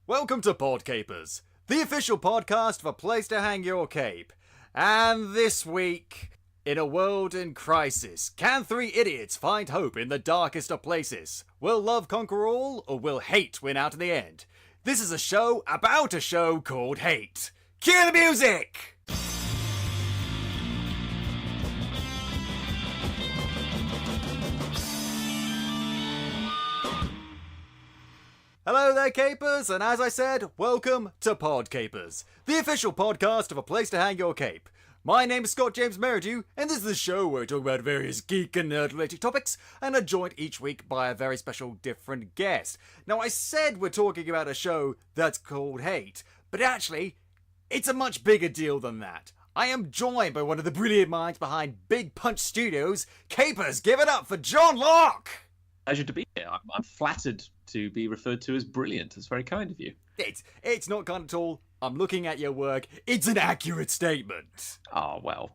Welcome to PodCapers, the official podcast of a place to hang your cape. And this week, in a world in crisis, can three idiots find hope in the darkest of places? Will love conquer all, or will hate win out in the end? This is a show about a show called Hate. Cue the music! Hello there, Capers, and as I said, welcome to PodCapers, the official podcast of a place to hang your cape. My name is Scott James Meridew, and this is the show where we talk about various geek and nerd-related topics, and are joined each week by a very special different guest. Now, I said we're talking about a show that's called Hate, but actually, it's a much bigger deal than that. I am joined by one of the brilliant minds behind Big Punch Studios. Capers, give it up for Jon Lock! Pleasure to be here. I'm flattered to be referred to as brilliant. It's very kind of you. It's not kind at all. I'm looking at your work. It's an accurate statement. Oh, well,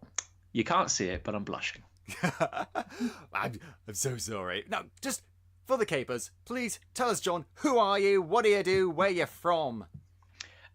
you can't see it, but I'm blushing. I'm so sorry. Now, just for the Capers, please tell us, John, who are you? What do you do? Where you from?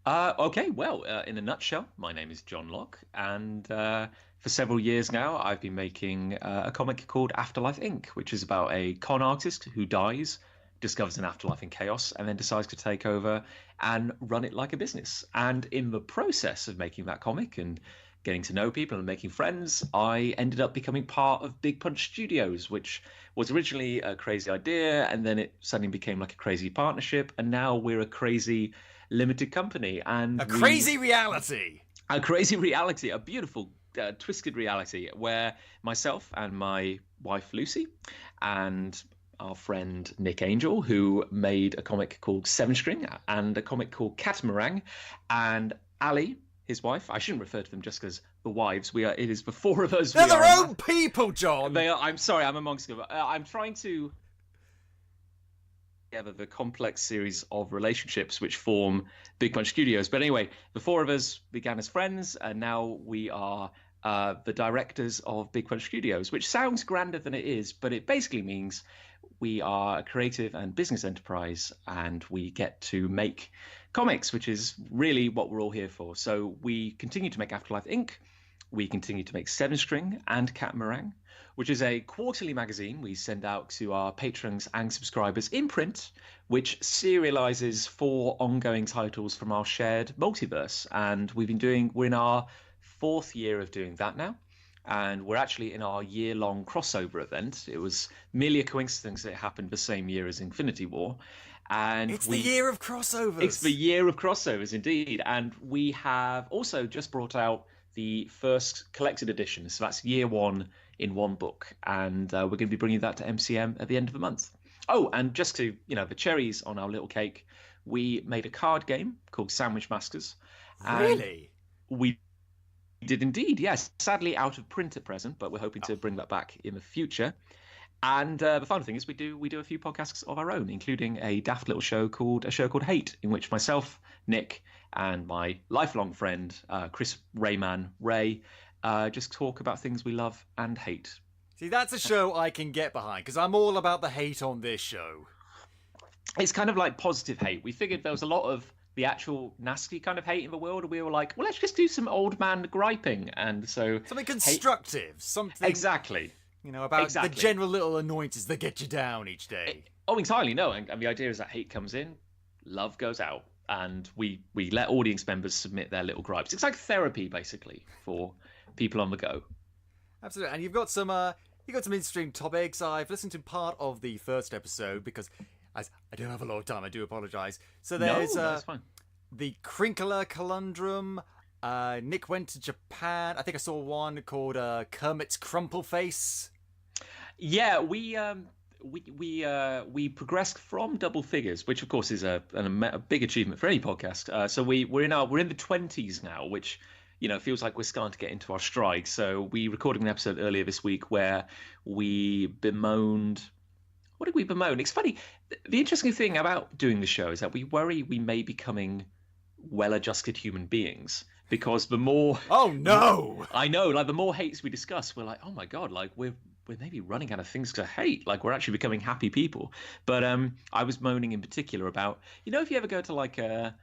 Okay, well, in a nutshell, my name is Jon Lock, and for several years now, I've been making a comic called Afterlife Inc., which is about a con artist who dies, discovers an afterlife in chaos, and then decides to take over and run it like a business. And in the process of making that comic and getting to know people and making friends, I ended up becoming part of Big Punch Studios, which was originally a crazy idea, and then it suddenly became like a crazy partnership, and now we're a crazy limited company. And a crazy reality! A crazy reality, a beautiful twisted reality, where myself and my wife Lucy and our friend Nick Angel, who made a comic called Seven String and a comic called Catamaran, and Ali, his wife. I shouldn't refer to them just as the wives. It is the four of us. They're their own people, John. They are. I'm sorry. I'm amongst them. I'm trying to together the complex series of relationships which form Big Punch Studios. But anyway, the four of us began as friends, and now we are the directors of Big Punch Studios, which sounds grander than it is, but it basically means we are a creative and business enterprise, and we get to make comics, which is really what we're all here for. So we continue to make Afterlife Inc., we continue to make Seven String and Catamaran, which is a quarterly magazine we send out to our patrons and subscribers in print, which serializes 4 ongoing titles from our shared multiverse. And we're in our 4th year of doing that now. And we're actually in our year-long crossover event. It was merely a coincidence that it happened the same year as Infinity War. And it's the year of crossovers. It's the year of crossovers, indeed. And we have also just brought out the first collected edition. So that's year 1 in 1 book. And we're going to be bringing that to MCM at the end of the month. Oh, and just to, the cherries on our little cake, we made a card game called Sandwich Masters. Really? We did indeed, yes. Sadly out of print at present, but we're hoping to bring that back in the future. And the final thing is we do a few podcasts of our own, including a daft little show called Hate, in which myself, Nick, and my lifelong friend Chris Ray just talk about things we love and hate. See, that's a show I can get behind, because I'm all about the hate on this show. It's kind of like positive hate. We figured there was a lot of the actual nasty kind of hate in the world, and we were like, well, let's just do some old man griping. And so something constructive, something exactly, about the general little annoyances that get you down each day. Entirely, no. And the idea is that hate comes in, love goes out, and we let audience members submit their little gripes. It's like therapy, basically, for people on the go. Absolutely. And you've got some interesting topics. I've listened to part of the first episode because I don't have a lot of time. I do apologise. So there's that's fine. The Crinkler Conundrum. Nick went to Japan. I think I saw one called Kermit's Crumple Face. Yeah, we progressed from double figures, which of course is a big achievement for any podcast. So we're in the 20s now, which feels like we're starting to get into our stride. So we recorded an episode earlier this week where we bemoaned. What did we bemoan? It's funny. The interesting thing about doing the show is that we worry we may becoming well-adjusted human beings, because the more I know, like the more hates we discuss, we're like, oh my god, like we're we're maybe running out of things to hate. Like we're actually becoming happy people. But I was moaning in particular about, if you ever go to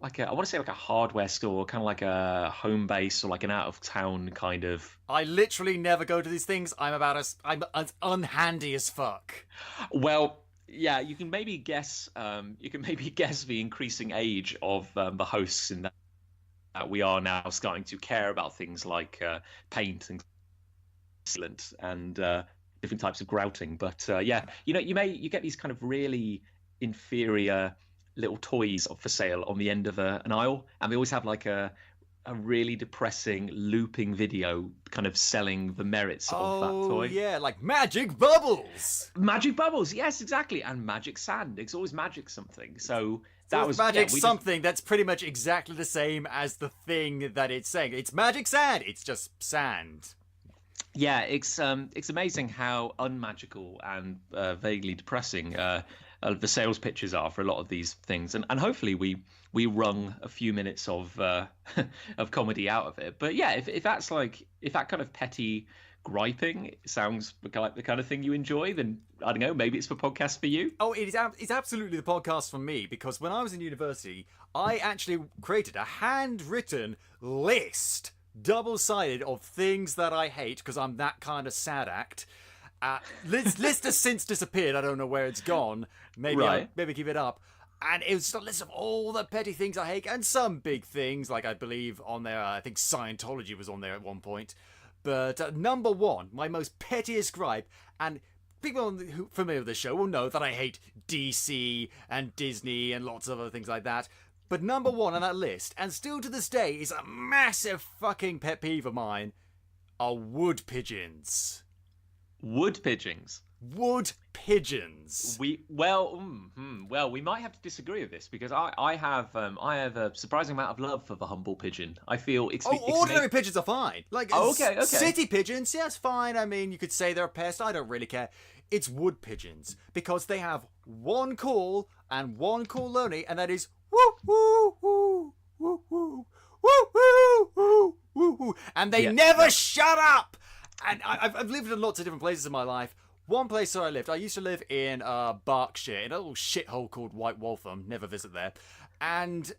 I want to say like a hardware store, kind of like a home base or like an out of town kind of. I literally never go to these things. I'm as unhandy as fuck. Well, yeah, you can maybe guess. You can maybe guess the increasing age of the hosts in that we are now starting to care about things like paint and sealant and different types of grouting. But yeah, you get these kind of really inferior little toys for sale on the end of an aisle, and they always have like a really depressing looping video kind of selling the merits of that toy. Oh yeah, like magic bubbles. Magic bubbles, yes, exactly. And magic sand. It's always magic something. So that was magic something that's pretty much exactly the same as the thing that it's saying. It's magic sand. It's just sand. Yeah, it's amazing how unmagical and vaguely depressing the sales pitches are for a lot of these things, and hopefully we wrung a few minutes of of comedy out of it. But yeah, if that kind of petty griping sounds like the kind of thing you enjoy, then I don't know, maybe it's the podcast for you. Oh, it's absolutely the podcast for me, because when I was in university, I actually created a handwritten list, double-sided, of things that I hate, because I'm that kind of sad act. List has since disappeared. I don't know where it's gone. Maybe maybe give it up. And it was a list of all the petty things I hate, and some big things, like I believe on there, I think Scientology was on there at one point. But number one, my most pettiest gripe, and people who are familiar with the show will know that I hate DC and Disney and lots of other things like that. But number one on that list, and still to this day is a massive fucking pet peeve of mine, are wood pigeons. Wood pigeons. Wood pigeons. We might have to disagree with this, because I have a surprising amount of love for the humble pigeon. I feel ordinary pigeons are fine. Like okay. City pigeons, yes, fine. I mean, you could say they're a pest. I don't really care. It's wood pigeons, because they have one call and one call only, and that is woo woo woo woo woo woo woo woo woo woo, and they never shut up. And I've lived in lots of different places in my life. One place where I used to live in Berkshire, in a little shithole called White Waltham. Never visit there. And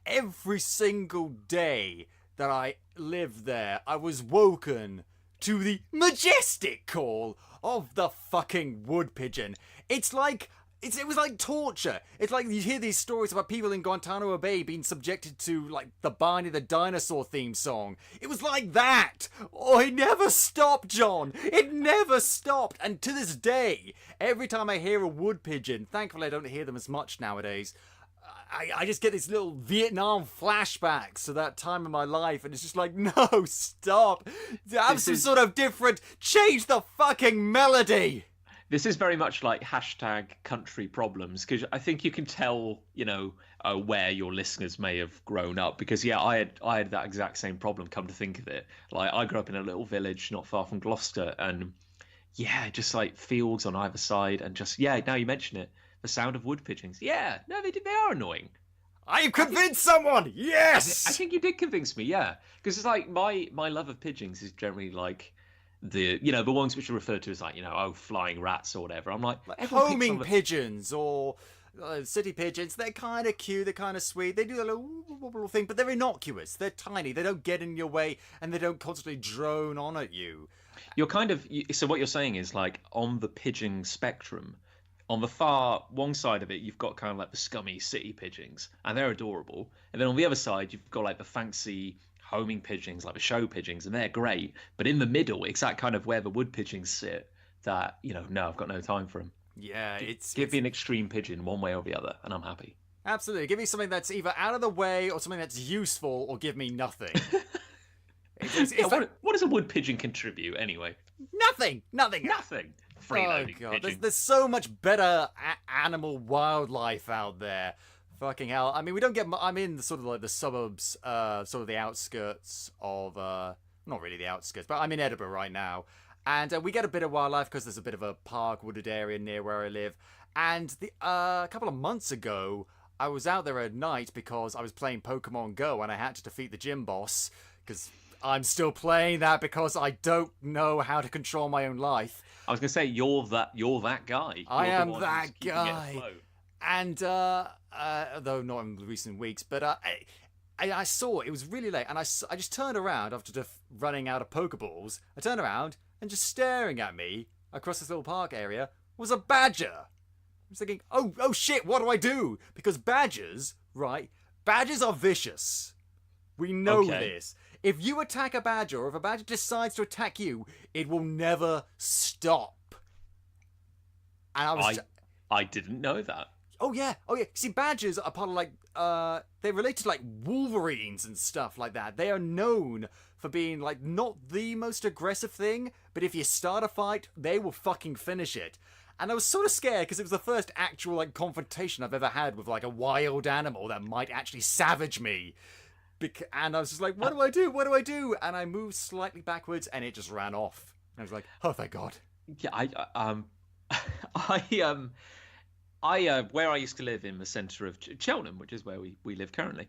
every single day that I lived there, I was woken to the majestic call of the fucking wood pigeon. It's like... It was like torture. It's like you hear these stories about people in Guantanamo Bay being subjected to, like, the Barney the Dinosaur theme song. It was like that. Oh, it never stopped, John. It never stopped. And to this day, every time I hear a wood pigeon, thankfully I don't hear them as much nowadays, I just get these little Vietnam flashbacks to that time in my life, and it's just like, no, stop. Have some sort of different... Change the fucking melody. This is very much like #country problems, because I think you can tell, where your listeners may have grown up. Because I had that exact same problem. Come to think of it, like I grew up in a little village not far from Gloucester, and just like fields on either side, and just now you mention it, the sound of wood pigeons. Yeah, no, they are annoying. I've convinced someone. Yes, I think you did convince me. Yeah, because it's like my love of pigeons is generally like the ones which are referred to as like flying rats or whatever. I'm like homing pigeons or city pigeons. They're kind of cute, they're kind of sweet, they do a little thing, but they're innocuous, they're tiny, they don't get in your way, and they don't constantly drone on at you. You're kind of so what you're saying is, like, on the pigeon spectrum, on the far one side of it, you've got kind of like the scummy city pigeons, and they're adorable, and then on the other side you've got like the fancy homing pigeons, like the show pigeons, and they're great. But in the middle, it's that kind of where the wood pigeons sit that, no, I've got no time for them. Yeah, Give me an extreme pigeon one way or the other, and I'm happy. Absolutely. Give me something that's either out of the way or something that's useful, or give me nothing. What does a wood pigeon contribute, anyway? Nothing! Freeloading pigeon. There's so much better animal wildlife out there. Fucking hell. I mean, we don't get... I'm in the sort of like the suburbs, sort of the outskirts of... not really the outskirts, but I'm in Edinburgh right now. And we get a bit of wildlife because there's a bit of a park, wooded area near where I live. And a couple of months ago, I was out there at night because I was playing Pokemon Go and I had to defeat the gym boss. Because I'm still playing that because I don't know how to control my own life. I was going to say, you're that guy. I You're am the one that who's keeping it guy. afloat. And, though not in recent weeks, but I saw it was really late, and I just turned around after just running out of Pokeballs. I turned around, and just staring at me across this little park area was a badger. I was thinking, oh shit, what do I do? Because badgers, right? Badgers are vicious. We know this. If you attack a badger, or if a badger decides to attack you, it will never stop. And I didn't know that. Oh yeah. See, badgers are part of like they're related to like wolverines and stuff like that. They are known for being like not the most aggressive thing, but if you start a fight, they will fucking finish it. And I was sort of scared because it was the first actual like confrontation I've ever had with like a wild animal that might actually savage me. And I was just like, what do I do? What do I do? And I moved slightly backwards, and it just ran off. And I was like, oh, thank God. Yeah, where I used to live in the centre of Cheltenham, which is where we live currently,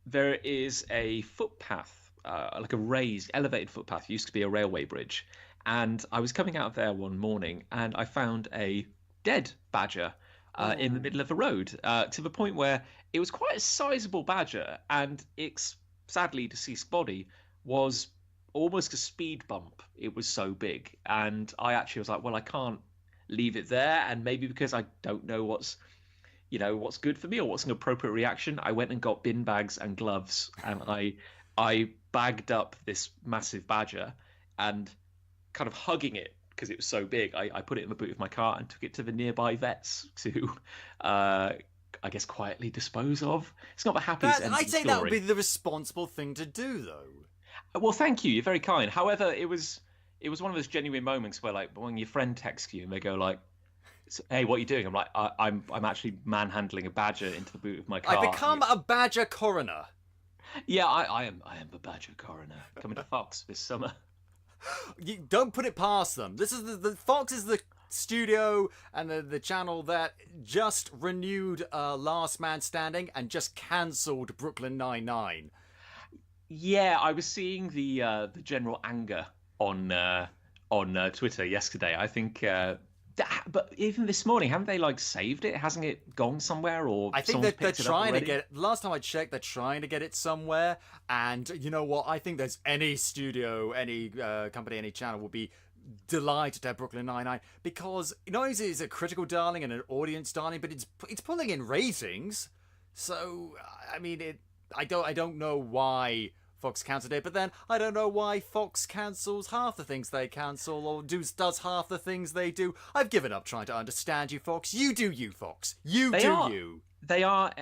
there is a footpath, like a raised, elevated footpath. It used to be a railway bridge. And I was coming out of there one morning, and I found a dead badger in the middle of the road, to the point where it was quite a sizable badger, and its sadly deceased body was almost a speed bump. It was so big. And I actually was like, well, I can't leave it there, and maybe because I don't know what's good for me or what's an appropriate reaction, I went and got bin bags and gloves, and I bagged up this massive badger, and kind of hugging it because it was so big, I put it in the boot of my car and took it to the nearby vets to I guess quietly dispose of. It's not the happiest ending I'd say story. that would be the responsible thing to do, though. Well, thank you, you're very kind. However, it was one of those genuine moments where, like, when your friend texts you and they go like, hey, what are you doing? I'm like, I'm actually manhandling a badger into the boot of my car. I become a badger coroner. Yeah, I am the badger coroner coming to Fox this summer. You don't put it past them. This is the Fox is the studio and the channel that just renewed Last Man Standing and just cancelled Brooklyn Nine-Nine. Yeah, I was seeing the general anger on Twitter yesterday. I think, but even this morning, haven't they like saved it? Hasn't it gone somewhere? Or I think that they're trying to get it. Last time I checked, they're trying to get it somewhere. And you know what? I think there's any studio, any company, any channel will be delighted to have Brooklyn Nine-Nine, because not only is it a critical darling and an audience darling, but it's pulling in ratings. So I mean, I don't know why Fox cancelled it, but then I don't know why Fox cancels half the things they cancel, or does half the things they do. I've given up trying to understand you, Fox. You do you, Fox. You. They are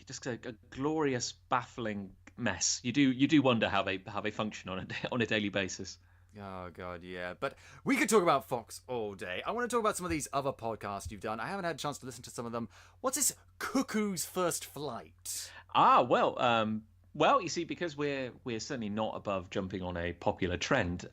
just a glorious, baffling mess. You do wonder how they function on a daily basis. Oh god, yeah. But we could talk about Fox all day. I want to talk about some of these other podcasts you've done. I haven't had a chance to listen to some of them. What's this Cuckoo's First Flight? Well, you see, because we're certainly not above jumping on a popular trend.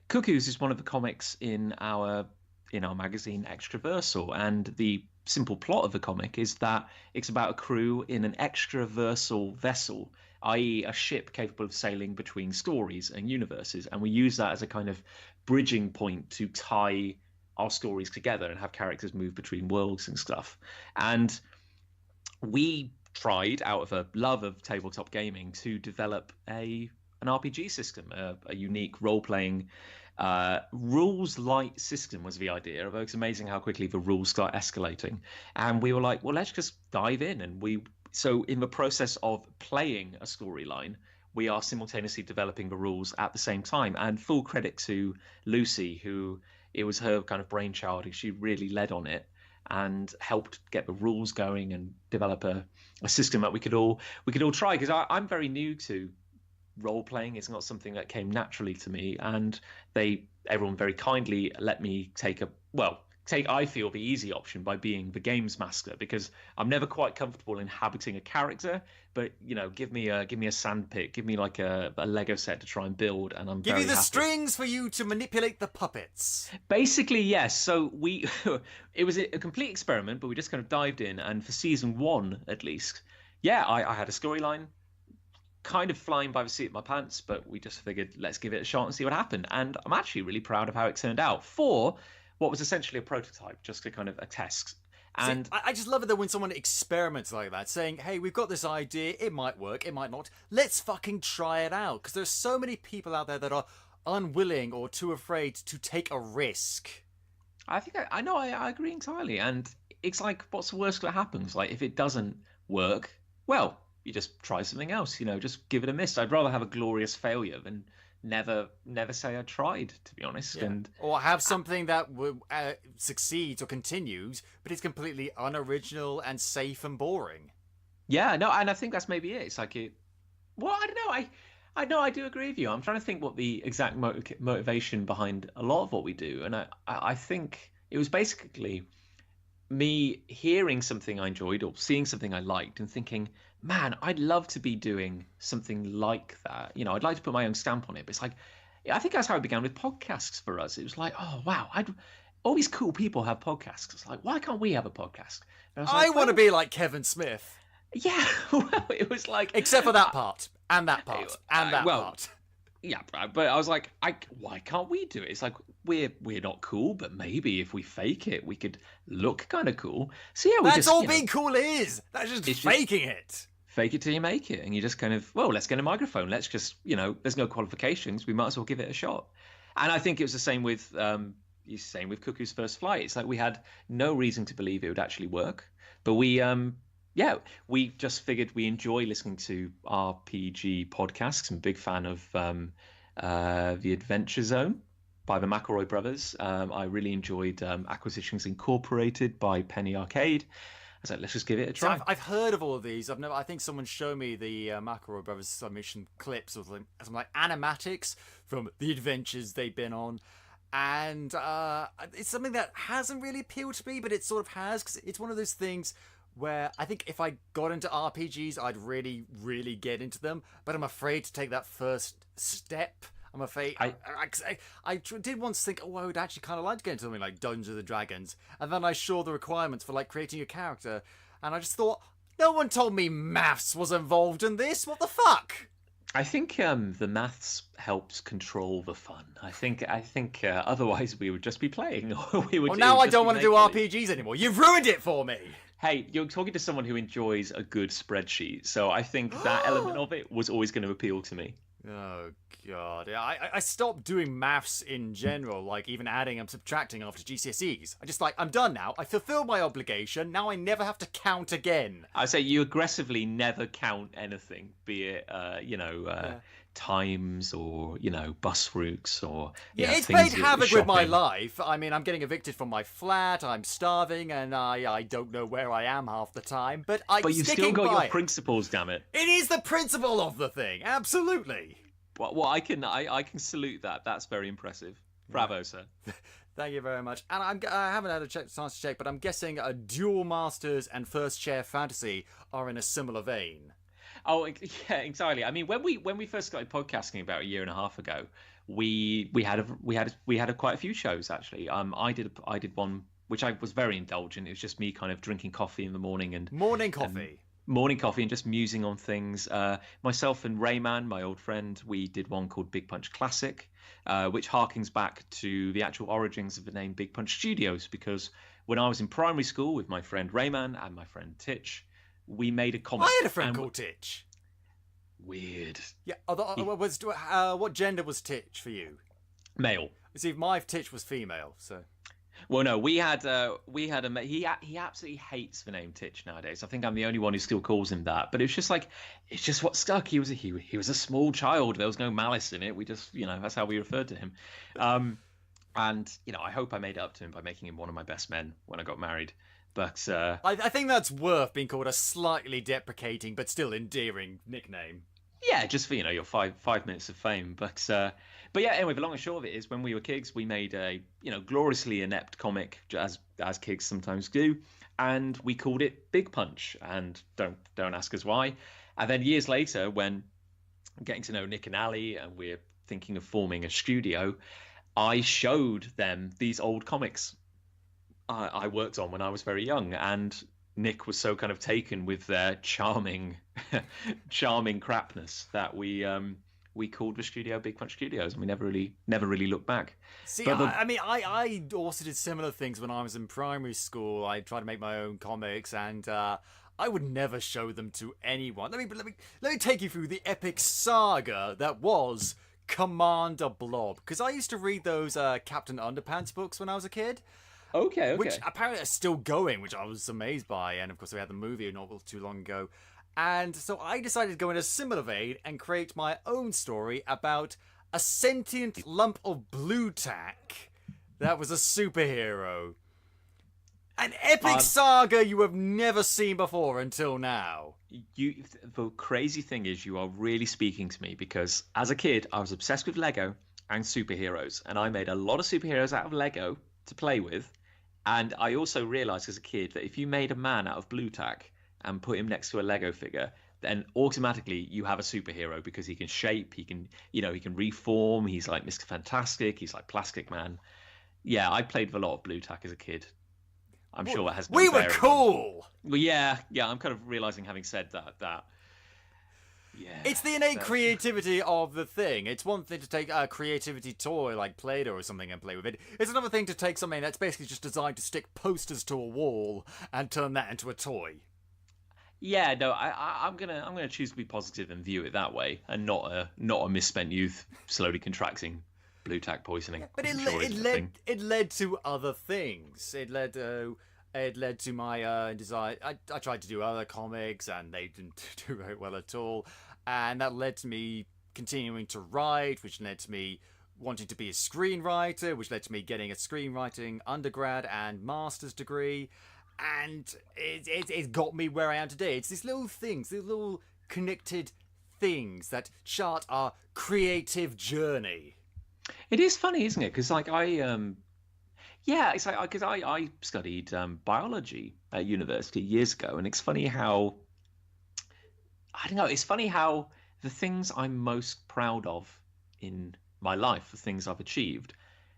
Cuckoos is one of the comics in our magazine Extraversal, and the simple plot of the comic is that it's about a crew in an extraversal vessel, i.e. a ship capable of sailing between stories and universes, and we use that as a kind of bridging point to tie our stories together and have characters move between worlds and stuff. And we tried, out of a love of tabletop gaming, to develop an RPG system, a unique role-playing rules light system was the idea. Although it's amazing how quickly the rules start escalating, and we were like, well, let's just dive in. And so in the process of playing a storyline, we are simultaneously developing the rules at the same time. And full credit to Lucy, who it was her kind of brainchild. She really led on it and helped get the rules going and develop a system that we could all try, because I'm very new to role playing. It's not something that came naturally to me, and everyone very kindly let me take I feel the easy option by being the games master, because I'm never quite comfortable inhabiting a character. But give me a sandpit, give me like a Lego set to try and build, and I'm give very you the happy. Strings for you to manipulate the puppets. Basically, yes. So it was a complete experiment, but we just kind of dived in, and for season 1 at least, yeah, I had a storyline. kind of flying by the seat of my pants, but we just figured let's give it a shot and see what happened. And I'm actually really proud of how it turned out for what was essentially a prototype, just to kind of a test. And See, I just love it though when someone experiments like that, saying, hey, we've got this idea, it might work, it might not, let's fucking try it out. Because there's so many people out there that are unwilling or too afraid to take a risk. I think I agree entirely. And it's like, what's the worst that happens? Like, if it doesn't work, well, you just try something else, just give it a miss. I'd rather have a glorious failure than never say I tried, to be honest. Yeah. And or have something that succeeds or continues, but it's completely unoriginal and safe and boring. Yeah, no, and I think that's maybe it. It's like well, I don't know. I know I do agree with you. I'm trying to think what the exact motivation behind a lot of what we do, and I think it was basically me hearing something I enjoyed or seeing something I liked and thinking, man, I'd love to be doing something like that. I'd like to put my own stamp on it. But it's like, I think that's how it began with podcasts for us. It was like, oh, wow, all these cool people have podcasts. It's like, why can't we have a podcast? And I want to be like Kevin Smith. Yeah, well, it was like... Except for that part, and that part, and that part. Yeah, but I was like, why can't we do it? It's like, we're not cool, but maybe if we fake it, we could look kind of cool. So yeah, That's all being cool is. That's just faking it. Fake it till you make it. And you just kind of, well, let's get a microphone. Let's just, there's no qualifications. We might as well give it a shot. And I think it was the same with Cuckoo's First Flight. It's like we had no reason to believe it would actually work. But we just figured we enjoy listening to RPG podcasts. I'm a big fan of The Adventure Zone by the McElroy brothers. I really enjoyed Acquisitions Incorporated by Penny Arcade. I was like, let's just give it a try. So I've heard of all of these. I think someone showed me the McElroy brothers submission clips or some like animatics from the adventures they've been on. And it's something that hasn't really appealed to me, but it sort of has, because it's one of those things where I think if I got into RPGs, I'd really, really get into them. But I'm afraid to take that first step. I'm afraid. I did once think, I would actually kind of like to get into something like Dungeons and Dragons. And then I saw the requirements for like creating a character. And I just thought, no one told me maths was involved in this. What the fuck? I think the maths helps control the fun. I think otherwise we would just be playing. Or we would. Well, now I don't want to do RPGs anymore. You've ruined it for me. Hey, you're talking to someone who enjoys a good spreadsheet, so I think that element of it was always going to appeal to me. Oh, God. I stopped doing maths in general, like even adding and subtracting after GCSEs. I'm done now. I fulfilled my obligation. Now I never have to count again. I say you aggressively never count anything, be it, times or, bus routes or... it's played havoc with my life. I mean, I'm getting evicted from my flat, I'm starving, and I don't know where I am half the time, but you've still got your principles, damn it. It is the principle of the thing, absolutely. Well, I can salute that. That's very impressive. Bravo, sir. Thank you very much. And I haven't had a chance to check, but I'm guessing Duel Masters and First Chair Fantasy are in a similar vein. Oh yeah, entirely. I mean, when we first started podcasting about a year and a half ago, we had quite a few shows actually. I did one which I was very indulgent. It was just me kind of drinking coffee in the morning and morning coffee and just musing on things. Myself and Rayman, my old friend, we did one called Big Punch Classic, which harkens back to the actual origins of the name Big Punch Studios, because when I was in primary school with my friend Rayman and my friend Titch, we made a comic. I had a friend called Titch. Weird. Yeah. What gender was Titch for you? Male. See, my Titch was female, so. Well, no, we had a he absolutely hates the name Titch nowadays. I think I'm the only one who still calls him that. But it's just what stuck. He was a small child. There was no malice in it. We just that's how we referred to him. And I hope I made it up to him by making him one of my best men when I got married. But I think that's worth being called a slightly deprecating but still endearing nickname. Yeah, just for your 5 minutes of fame. But yeah, anyway, the long and short of it is, when we were kids, we made a gloriously inept comic, as kids sometimes do, and we called it Big Punch. And don't ask us why. And then years later, when getting to know Nick and Ali, and we're thinking of forming a studio, I showed them these old comics I worked on when I was very young, and Nick was so kind of taken with their charming charming crapness that we called the studio Big Punch Studios, and we never really looked back. See, But I mean, I also did similar things when I was in primary school. I tried to make my own comics, and I would never show them to anyone. Let me take you through the epic saga that was Commander Blob, because I used to read those Captain Underpants books when I was a kid. Okay. Which apparently are still going, which I was amazed by. And of course, we had the movie not too long ago. And so I decided to go in a similar vein and create my own story about a sentient lump of blue tack that was a superhero. An epic saga you have never seen before until now. The crazy thing is, you are really speaking to me, because as a kid, I was obsessed with Lego and superheroes, and I made a lot of superheroes out of Lego to play with. And I also realized as a kid that if you made a man out of blue tack and put him next to a Lego figure, then automatically you have a superhero, because he can shape, he can reform, he's like Mr. Fantastic, he's like Plastic Man. Yeah, I played with a lot of blue tack as a kid. I'm sure that has no We were bearing cool! Well, yeah, I'm kind of realizing, having said that yeah. It's the innate creativity of the thing. It's one thing to take a creativity toy like Play-Doh or something and play with it. It's another thing to take something that's basically just designed to stick posters to a wall and turn that into a toy. Yeah, no, I'm gonna choose to be positive and view it that way, and not a misspent youth slowly contracting blue tack poisoning. But it led to other things. It led to my desire. I tried to do other comics, and they didn't do very well at all. And that led to me continuing to write, which led to me wanting to be a screenwriter, which led to me getting a screenwriting undergrad and master's degree. And it got me where I am today. It's these little things, these little connected things that chart our creative journey. It is funny, isn't it? Because like it's like because I studied biology at university years ago, and it's funny how it's funny how the things I'm most proud of in my life, the things I've achieved,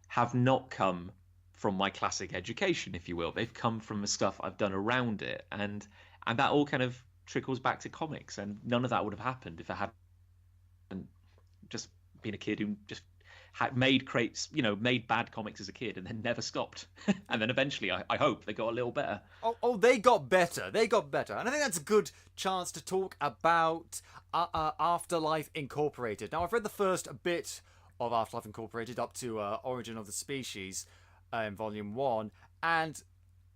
have not come from my classic education, if you will. They've come from the stuff I've done around it, and that all kind of trickles back to comics. And none of that would have happened if I hadn't just been a kid who just made bad comics as a kid and then never stopped. And then eventually, I hope they got a little better. Oh, they got better. They got better. And I think that's a good chance to talk about Afterlife Incorporated. Now, I've read the first bit of Afterlife Incorporated up to Origin of the Species in Volume 1, and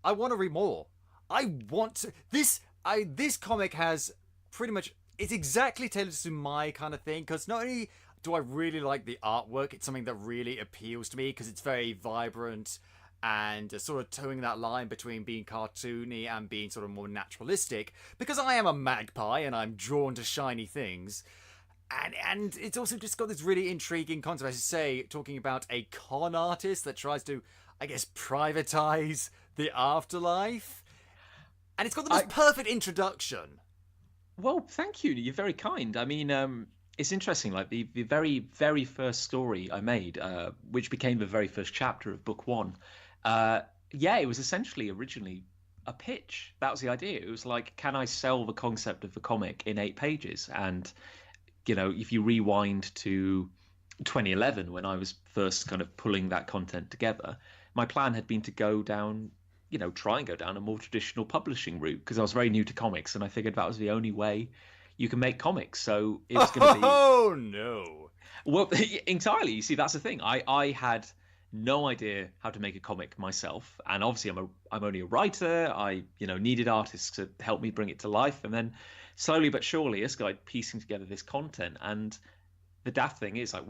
I want to read more. This comic has pretty much, it's exactly tailored to my kind of thing, because not only do I really like the artwork, it's something that really appeals to me because it's very vibrant and sort of towing that line between being cartoony and being sort of more naturalistic, because I am a magpie and I'm drawn to shiny things. And it's also just got this really intriguing concept, as you say, talking about a con artist that tries to, I guess, privatize the afterlife. And it's got the most perfect introduction. Well, thank you. You're very kind. I mean, it's interesting, like the very, very first story I made, which became the very first chapter of book 1. It was essentially originally a pitch. That was the idea. It was like, can I sell the concept of the comic in 8 pages? And, if you rewind to 2011, when I was first kind of pulling that content together, my plan had been to go down, try and go down a more traditional publishing route, because I was very new to comics, and I figured that was the only way you can make comics. So it was going to be... Oh, no. Well, entirely. You see, that's the thing. I had no idea how to make a comic myself, and obviously I'm only a writer. I needed artists to help me bring it to life, and then slowly but surely I started piecing together this content. And the daft thing is, like,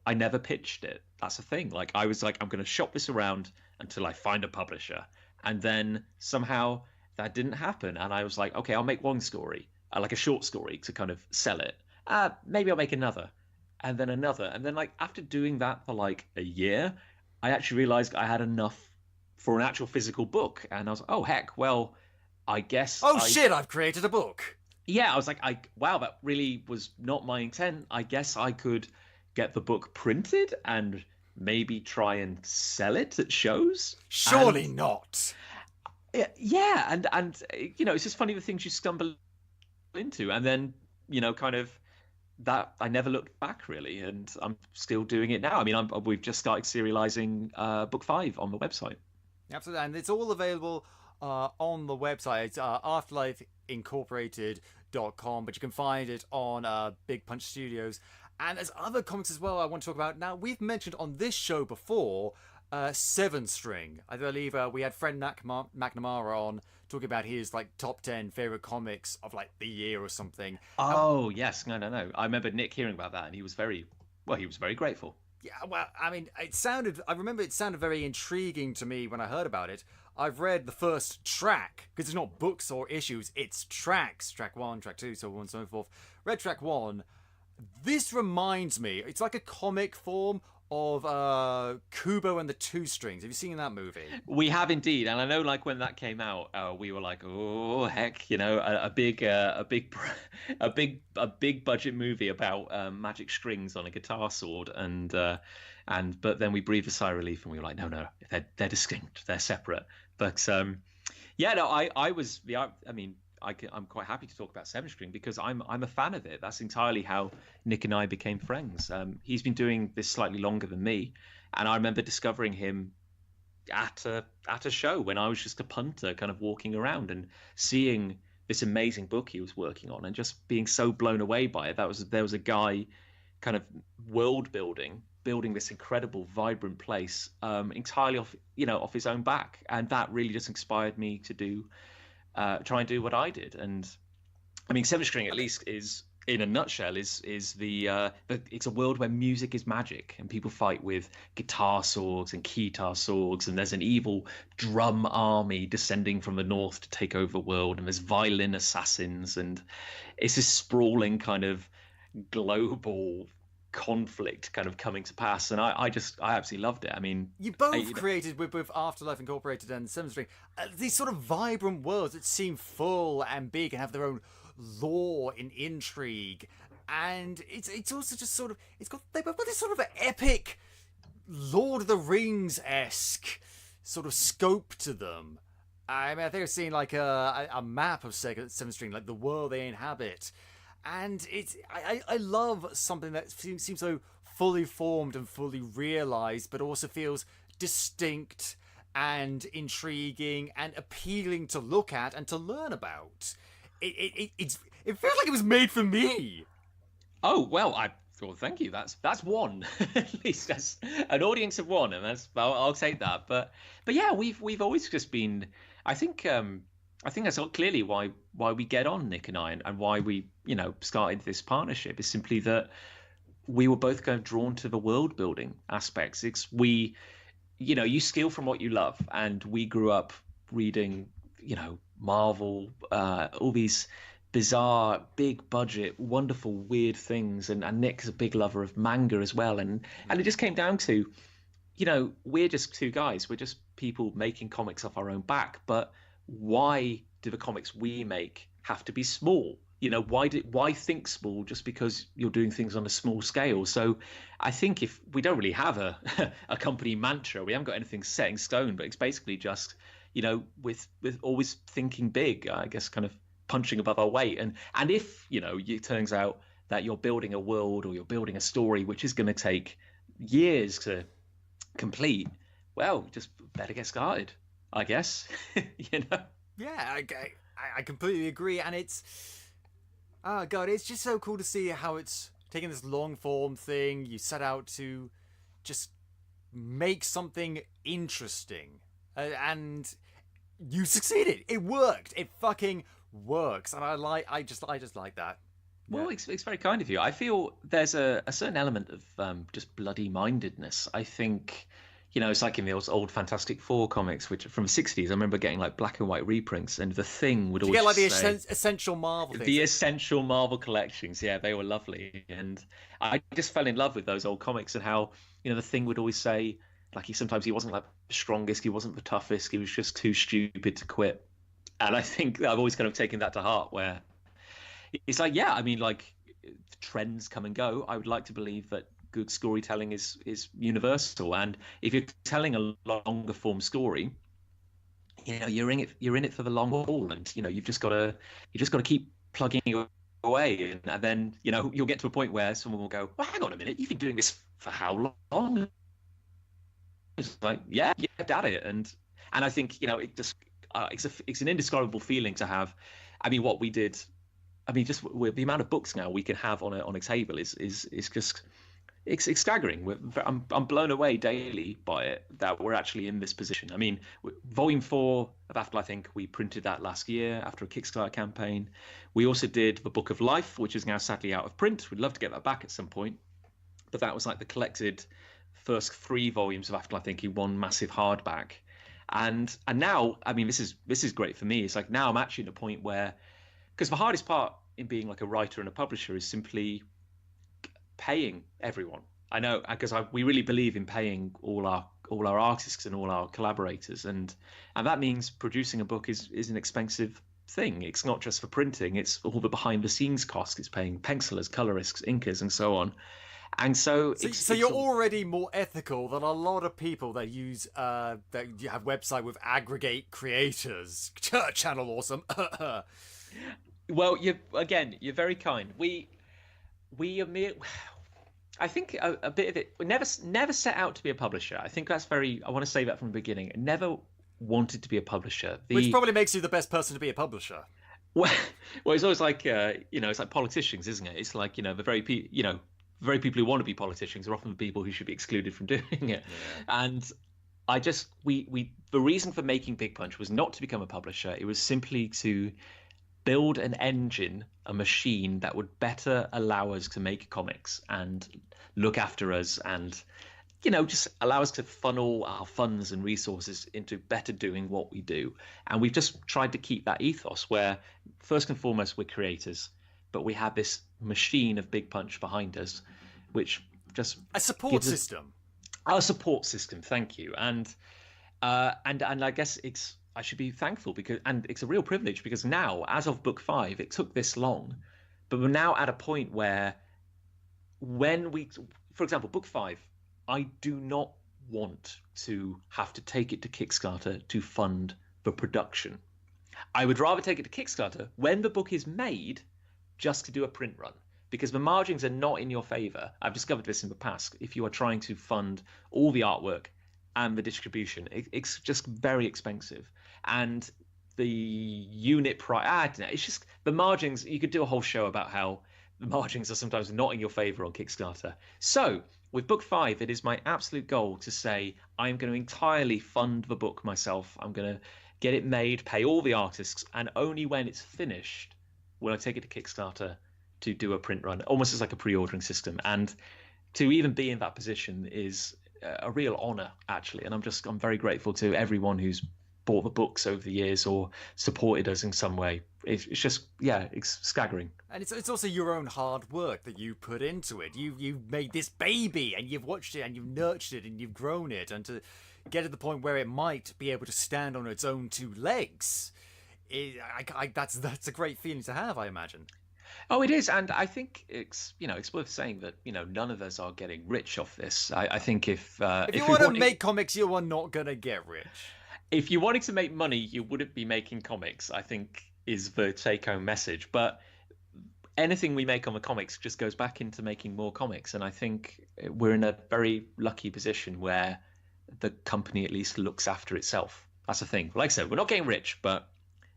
I never pitched it. That's the thing. Like, I was like, I'm going to shop this around until I find a publisher, and then somehow that didn't happen. And I was like, okay, I'll make one story, like a short story, to kind of sell it. Maybe I'll make another, and then another, and then, like, after doing that for like a year, I actually realized I had enough for an actual physical book. And I was like, oh heck, well, I guess shit, I've created a book. Yeah, I was like, wow, that really was not my intent. I guess I could get the book printed and maybe try and sell it at shows. Surely not. Yeah, and it's just funny, the things you stumble into, and then kind of that I never looked back really, and I'm still doing it now. I mean, we've just started serializing book 5 on the website. Absolutely, and it's all available on the website. It's afterlifeincorporated.com, but you can find it on Big Punch Studios. And there's other comics as well I want to talk about. Now, we've mentioned on this show before Seven String. I believe we had Fred McNamara on talking about his like top 10 favorite comics of like the year or something. Oh, yes. No. I remember Nick hearing about that, and he was very grateful. Yeah, well, I mean, I remember it sounded very intriguing to me when I heard about it. I've read the first track, because it's not books or issues, it's tracks. Track 1, track 2, so on and so forth. Read track 1. This reminds me, it's like a comic form of Kubo and the Two Strings. Have you seen that movie? We have indeed, and I know, like when that came out, we were like, "Oh heck!" A big budget movie about magic strings on a guitar sword, but then we breathed a sigh of relief, and we were like, "No, they're distinct, they're separate." But yeah, no, I'm quite happy to talk about Seven String because I'm a fan of it. That's entirely how Nick and I became friends. He's been doing this slightly longer than me, and I remember discovering him at a show when I was just a punter, kind of walking around and seeing this amazing book he was working on, and just being so blown away by it. There was a guy, kind of building this incredible, vibrant place, entirely off his own back, and that really just inspired me to try and do what I did. And I mean, Seven String, at least, is in a nutshell is it's a world where music is magic, and people fight with guitar swords and keytar swords, and there's an evil drum army descending from the north to take over the world, and there's violin assassins, and it's this sprawling kind of global conflict kind of coming to pass, and I absolutely loved it. I mean, you both created with Afterlife Incorporated and Seven String these sort of vibrant worlds that seem full and big and have their own lore and intrigue, and it's also just sort of they've got this sort of epic Lord of the Rings-esque sort of scope to them. I mean, I think I've seen like a map of Seven String, like the world they inhabit. And I love something that seems so fully formed and fully realized, but also feels distinct and intriguing and appealing to look at and to learn about. It feels like it was made for me. Oh well, thank you. That's one at least. That's an audience of one, and I'll take that. But yeah, we've always just been. I think that's clearly why we get on, Nick and I, and why we started this partnership, is simply that we were both kind of drawn to the world building aspects. You steal from what you love, and we grew up reading Marvel, all these bizarre, big budget, wonderful, weird things, and Nick's a big lover of manga as well, and it just came down to we're just two guys, we're just people making comics off our own back, but why do the comics we make have to be small? Why think small just because you're doing things on a small scale? So I think if we don't really have a company mantra, we haven't got anything set in stone, but it's basically just with always thinking big, I guess, kind of punching above our weight. And if it turns out that you're building a world or you're building a story which is going to take years to complete, well, just better get started, I guess. Yeah, I completely agree, and it's just so cool to see how it's taking this long form thing. You set out to just make something interesting, and you succeeded. It worked. It fucking works, and I just like that. Well, it's very kind of you. I feel there's a certain element of just bloody mindedness. I think. It's like in those old Fantastic Four comics, which from the 60s, I remember getting like black and white reprints, and the Thing would always get like the essential Marvel things. The essential Marvel collections, yeah, they were lovely. And I just fell in love with those old comics, and how, the Thing would always say, like, sometimes he wasn't like the strongest, he wasn't the toughest, he was just too stupid to quit. And I think I've always kind of taken that to heart, where it's like, yeah, I mean, like, trends come and go. I would like to believe that good storytelling is universal, and if you're telling a longer form story, you're in it for the long haul, and you've just got to keep plugging away, and then you'll get to a point where someone will go, well, hang on a minute, you've been doing this for how long? It's like, yeah, at it. And I think it just it's an indescribable feeling to have. I mean, what we did, I mean, just with the amount of books now we can have on a table is just it's staggering. I'm blown away daily by it that we're actually in this position. I mean, Volume 4 of Afterlife Inc. we printed that last year after a Kickstarter campaign. We also did The Book of Life, which is now sadly out of print. We'd love to get that back at some point, but that was like the collected first 3 volumes of Afterlife Inc. in one massive hardback. And now, I mean, this is great for me. It's like now I'm actually at a point where, because the hardest part in being like a writer and a publisher is simply paying everyone. I know, because we really believe in paying all our artists and all our collaborators, and that means producing a book is an expensive thing. It's not just for printing; it's all the behind the scenes costs. It's paying pencilers, colorists, inkers, and so on. And so you're already more ethical than a lot of people that use that you have website with aggregate creators. Channel awesome. Well, you're very kind. I think a bit of it. We never set out to be a publisher. I think that's I want to say that from the beginning. Never wanted to be a publisher. Which probably makes you the best person to be a publisher. Well, it's always like it's like politicians, isn't it? It's like the very people who want to be politicians are often the people who should be excluded from doing it. Yeah. And I just the reason for making Big Punch was not to become a publisher. It was simply to build an engine, a machine that would better allow us to make comics and look after us, and just allow us to funnel our funds and resources into better doing what we do. And we've just tried to keep that ethos where first and foremost we're creators, but we have this machine of Big Punch behind us, which just a support system. Our support system, thank you. And I guess I should be thankful and it's a real privilege because now, as of book 5, it took this long, but we're now at a point where for example, book 5, I do not want to have to take it to Kickstarter to fund the production. I would rather take it to Kickstarter when the book is made just to do a print run, because the margins are not in your favor. I've discovered this in the past. If you are trying to fund all the artwork and the distribution, it's just very expensive. And the unit price, I don't know, it's just the margins. You could do a whole show about how the margins are sometimes not in your favor on Kickstarter. So with book 5, it is my absolute goal to say I'm going to entirely fund the book myself. I'm going to get it made, pay all the artists, and only when it's finished will I take it to Kickstarter to do a print run, almost as like a pre-ordering system. And to even be in that position is a real honor, actually. And I'm very grateful to everyone who's bought the books over the years or supported us in some way. It's just, it's staggering. And it's also your own hard work that you put into it. You've made this baby and you've watched it and you've nurtured it and you've grown it, and to get to the point where it might be able to stand on its own 2 legs, that's a great feeling to have, I imagine. Oh, it is, and I think it's worth saying that none of us are getting rich off this. I think if you want to make comics, you are not gonna get rich. If you wanted to make money, you wouldn't be making comics, I think, is the take-home message. But anything we make on the comics just goes back into making more comics, and I think we're in a very lucky position where the company at least looks after itself. That's the thing. Like I said, we're not getting rich, but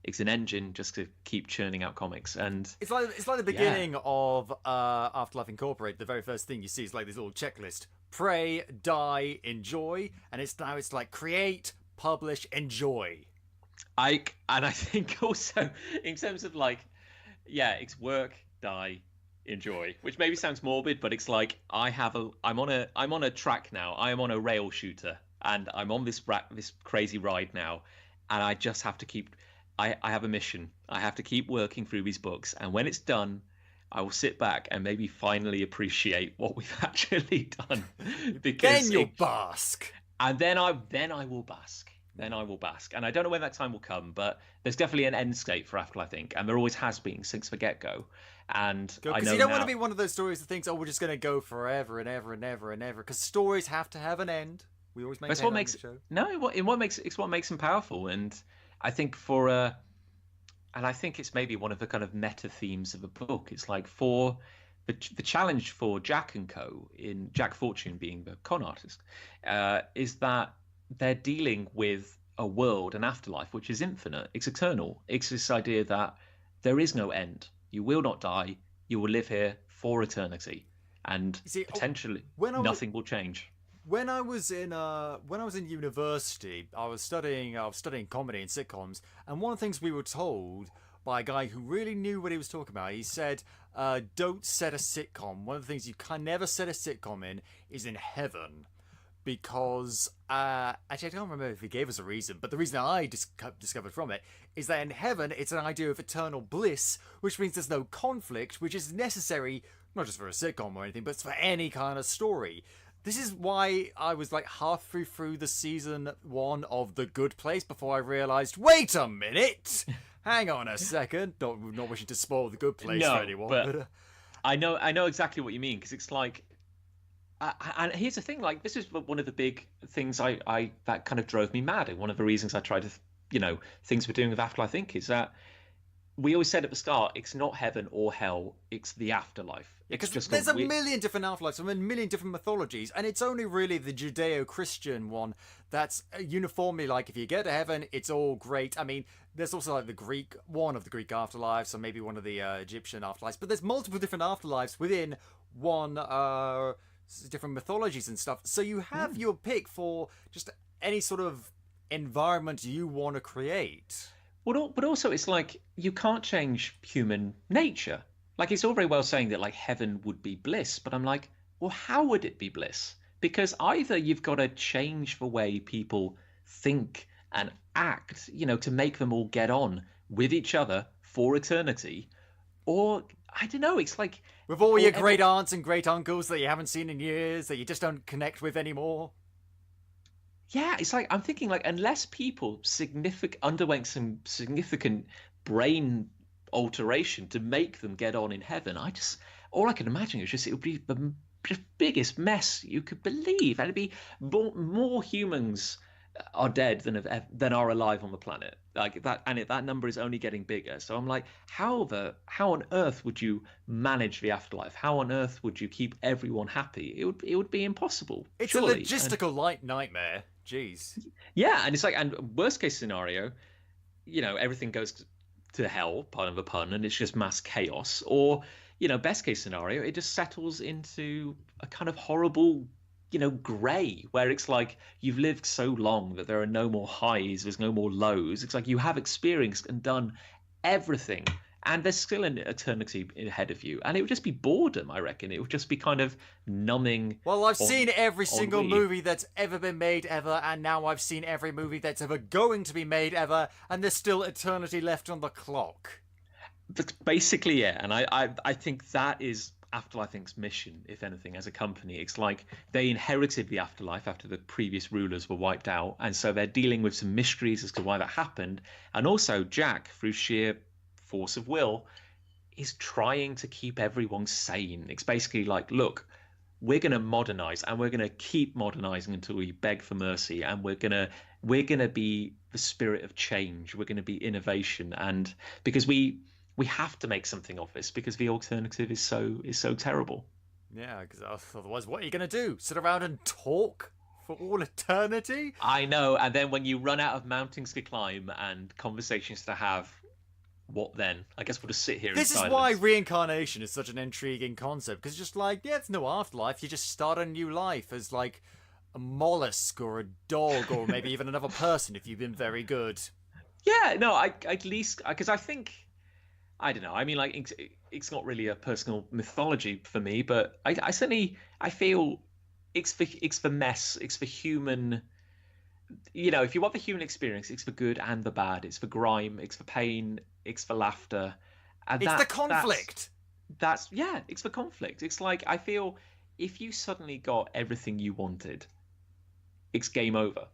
it's an engine just to keep churning out comics. And it's like the beginning of Afterlife Incorporated. The very first thing you see is like this little checklist: pray, die, enjoy, and it's like create, publish, enjoy. I think also in terms of it's work, die, enjoy, which maybe sounds morbid, but it's like I'm on a track now. I am on a rail shooter, and I'm on this crazy ride now, and I just have to keep. I have a mission. I have to keep working through these books, and when it's done, I will sit back and maybe finally appreciate what we've actually done. Because then you'll bask, and then I will bask. Then I will bask, and I don't know when that time will come, but there's definitely an end state for Afterlife, I think, and there always has been since the get-go. And I know because you don't want to be one of those stories that thinks, "Oh, we're just going to go forever and ever and ever and ever," because stories have to have an end. We always make that's what makes the show. No, it's what makes them powerful, and I think for and I think it's maybe one of the kind of meta themes of a book. It's like for the challenge for Jack and Co. in Jack Fortune being the con artist, is that they're dealing with a world, an afterlife, which is infinite. It's eternal. It's this idea that there is no end. You will not die. You will live here for eternity, and potentially nothing will change. When I was in university, I was studying comedy and sitcoms, and one of the things we were told by a guy who really knew what he was talking about, he said, "Don't set a sitcom. One of the things you can never set a sitcom in is in heaven." Because, actually I don't remember if he gave us a reason, but the reason I discovered from it is that in heaven it's an idea of eternal bliss, which means there's no conflict, which is necessary, not just for a sitcom or anything, but for any kind of story. This is why I was like halfway through the season 1 of The Good Place before I realised, wait a minute! Hang on a second. Not wishing to spoil The Good Place for anyone. But I know exactly what you mean, because it's like, and here's the thing, like, this is one of the big things I that kind of drove me mad, and one of the reasons I tried to, things we're doing with Afterlife Inc. is that we always said at the start, it's not heaven or hell, it's the afterlife. Because there's a million different afterlives from a million different mythologies, and it's only really the Judeo-Christian one that's uniformly like, if you get to heaven, it's all great. I mean, there's also like one of the Greek afterlives, or maybe one of the Egyptian afterlives, but there's multiple different afterlives within one different mythologies and stuff. So you have your pick for just any sort of environment you want to create. But also, it's like, you can't change human nature. Like, it's all very well saying that, like, heaven would be bliss, but I'm like, well, how would it be bliss? Because either you've got to change the way people think and act, to make them all get on with each other for eternity, or, I don't know, it's like... With all your great aunts and great uncles that you haven't seen in years, that you just don't connect with anymore. Yeah, it's like, I'm thinking, like, unless people underwent some significant brain alteration to make them get on in heaven, all I can imagine is just, it would be the biggest mess you could believe, and it'd be more humans are dead than are alive on the planet, like that, and that number is only getting bigger. So I'm like, how on earth would you manage the afterlife? How on earth would you keep everyone happy? It would be impossible. It's surely. A logistical nightmare. Jeez. Yeah, and it's like, and worst case scenario, everything goes to hell, pardon the pun, and it's just mass chaos. Or, best case scenario, it just settles into a kind of horrible, grey, where it's like, you've lived so long that there are no more highs, there's no more lows. It's like you have experienced and done everything, and there's still an eternity ahead of you. And it would just be boredom, I reckon. It would just be kind of numbing. Well, I've seen every single movie that's ever been made ever, and now I've seen every movie that's ever going to be made ever, and there's still eternity left on the clock. That's basically, yeah. And I think that is Afterlife Inc.'s mission, if anything, as a company. It's like they inherited the afterlife after the previous rulers were wiped out, and so they're dealing with some mysteries as to why that happened. And also, Jack, through sheer force of will, is trying to keep everyone sane. It's basically like, look, we're going to modernize, and we're going to keep modernizing until we beg for mercy, and we're going to be the spirit of change. We're going to be innovation, and because we have to make something of this, because the alternative is so terrible. Yeah, because otherwise, what are you going to do? Sit around and talk for all eternity? I know, and then when you run out of mountains to climb and conversations to have, what then? I guess we'll just sit here. This is why reincarnation is such an intriguing concept, because it's just like, yeah, it's no afterlife. You just start a new life as like a mollusk or a dog or maybe even another person if you've been very good. Yeah, no, I at least, because I think, I don't know. I mean, like, it's not really a personal mythology for me, but I certainly, I feel it's the mess. It's the human. If you want the human experience, it's the good and the bad. It's the grime. It's the pain. It's the laughter. And it's the conflict. It's the conflict. It's like, I feel if you suddenly got everything you wanted, it's game over.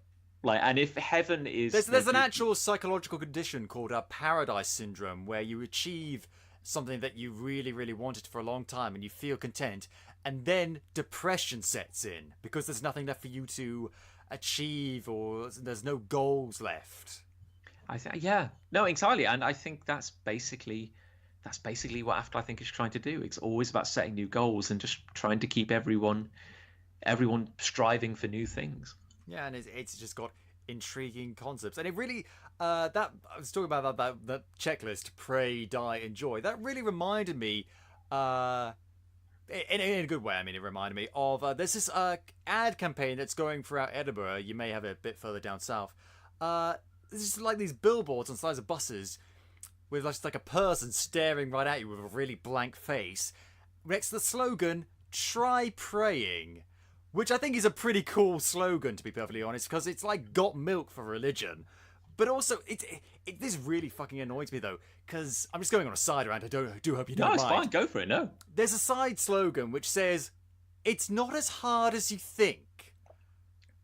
Like, and if heaven is... There's an actual psychological condition called a paradise syndrome, where you achieve something that you really, really wanted for a long time and you feel content, and then depression sets in because there's nothing left for you to achieve, or there's no goals left. I think, yeah, no, entirely, and I think that's basically what Afterlife Think is trying to do. It's always about setting new goals and just trying to keep everyone striving for new things. Yeah, and it's just got intriguing concepts, and it really that I was talking about that checklist: pray, die, enjoy. That really reminded me, in a good way. I mean, it reminded me of there's this ad campaign that's going throughout Edinburgh. You may have it a bit further down south. There's just like these billboards on the sides of buses with just like a person staring right at you with a really blank face. Next to the slogan, "Try praying." Which I think is a pretty cool slogan, to be perfectly honest, because it's like got milk for religion. But also, this really fucking annoys me, though, because I'm just going on a side rant. I do hope you don't mind. No, it's fine. Go for it, no. There's a side slogan which says, "It's not as hard as you think."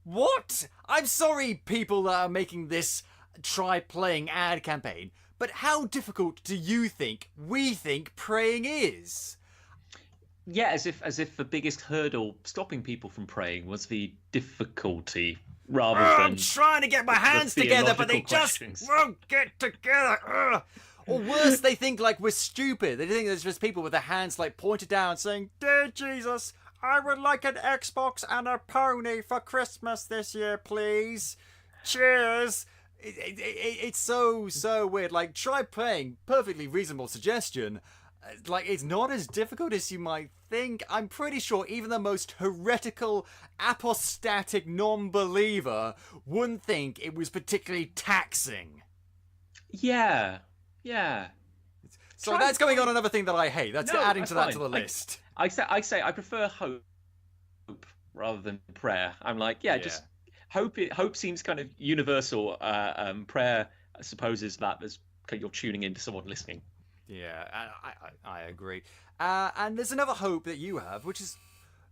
What? I'm sorry, people that are making this try playing ad campaign, but how difficult do you think we think praying is? Yeah, as if the biggest hurdle stopping people from praying was the difficulty rather than... I'm trying to get my hands together, but they just won't get together. Or worse, they think like we're stupid. They think there's just people with their hands like pointed down saying, "Dear Jesus, I would like an Xbox and a pony for Christmas this year, please. Cheers." It's so weird. Like, try praying. Perfectly reasonable suggestion. Like, it's not as difficult as you might think. I'm pretty sure even the most heretical, apostatic non-believer wouldn't think it was particularly taxing. Yeah. So that's going on another thing that I hate. That's adding to that to the list. I say I prefer hope rather than prayer. I'm like, just hope. Hope seems kind of universal. Prayer, I suppose, is that you're tuning into someone listening. Yeah, I agree. And there's another hope that you have, which is...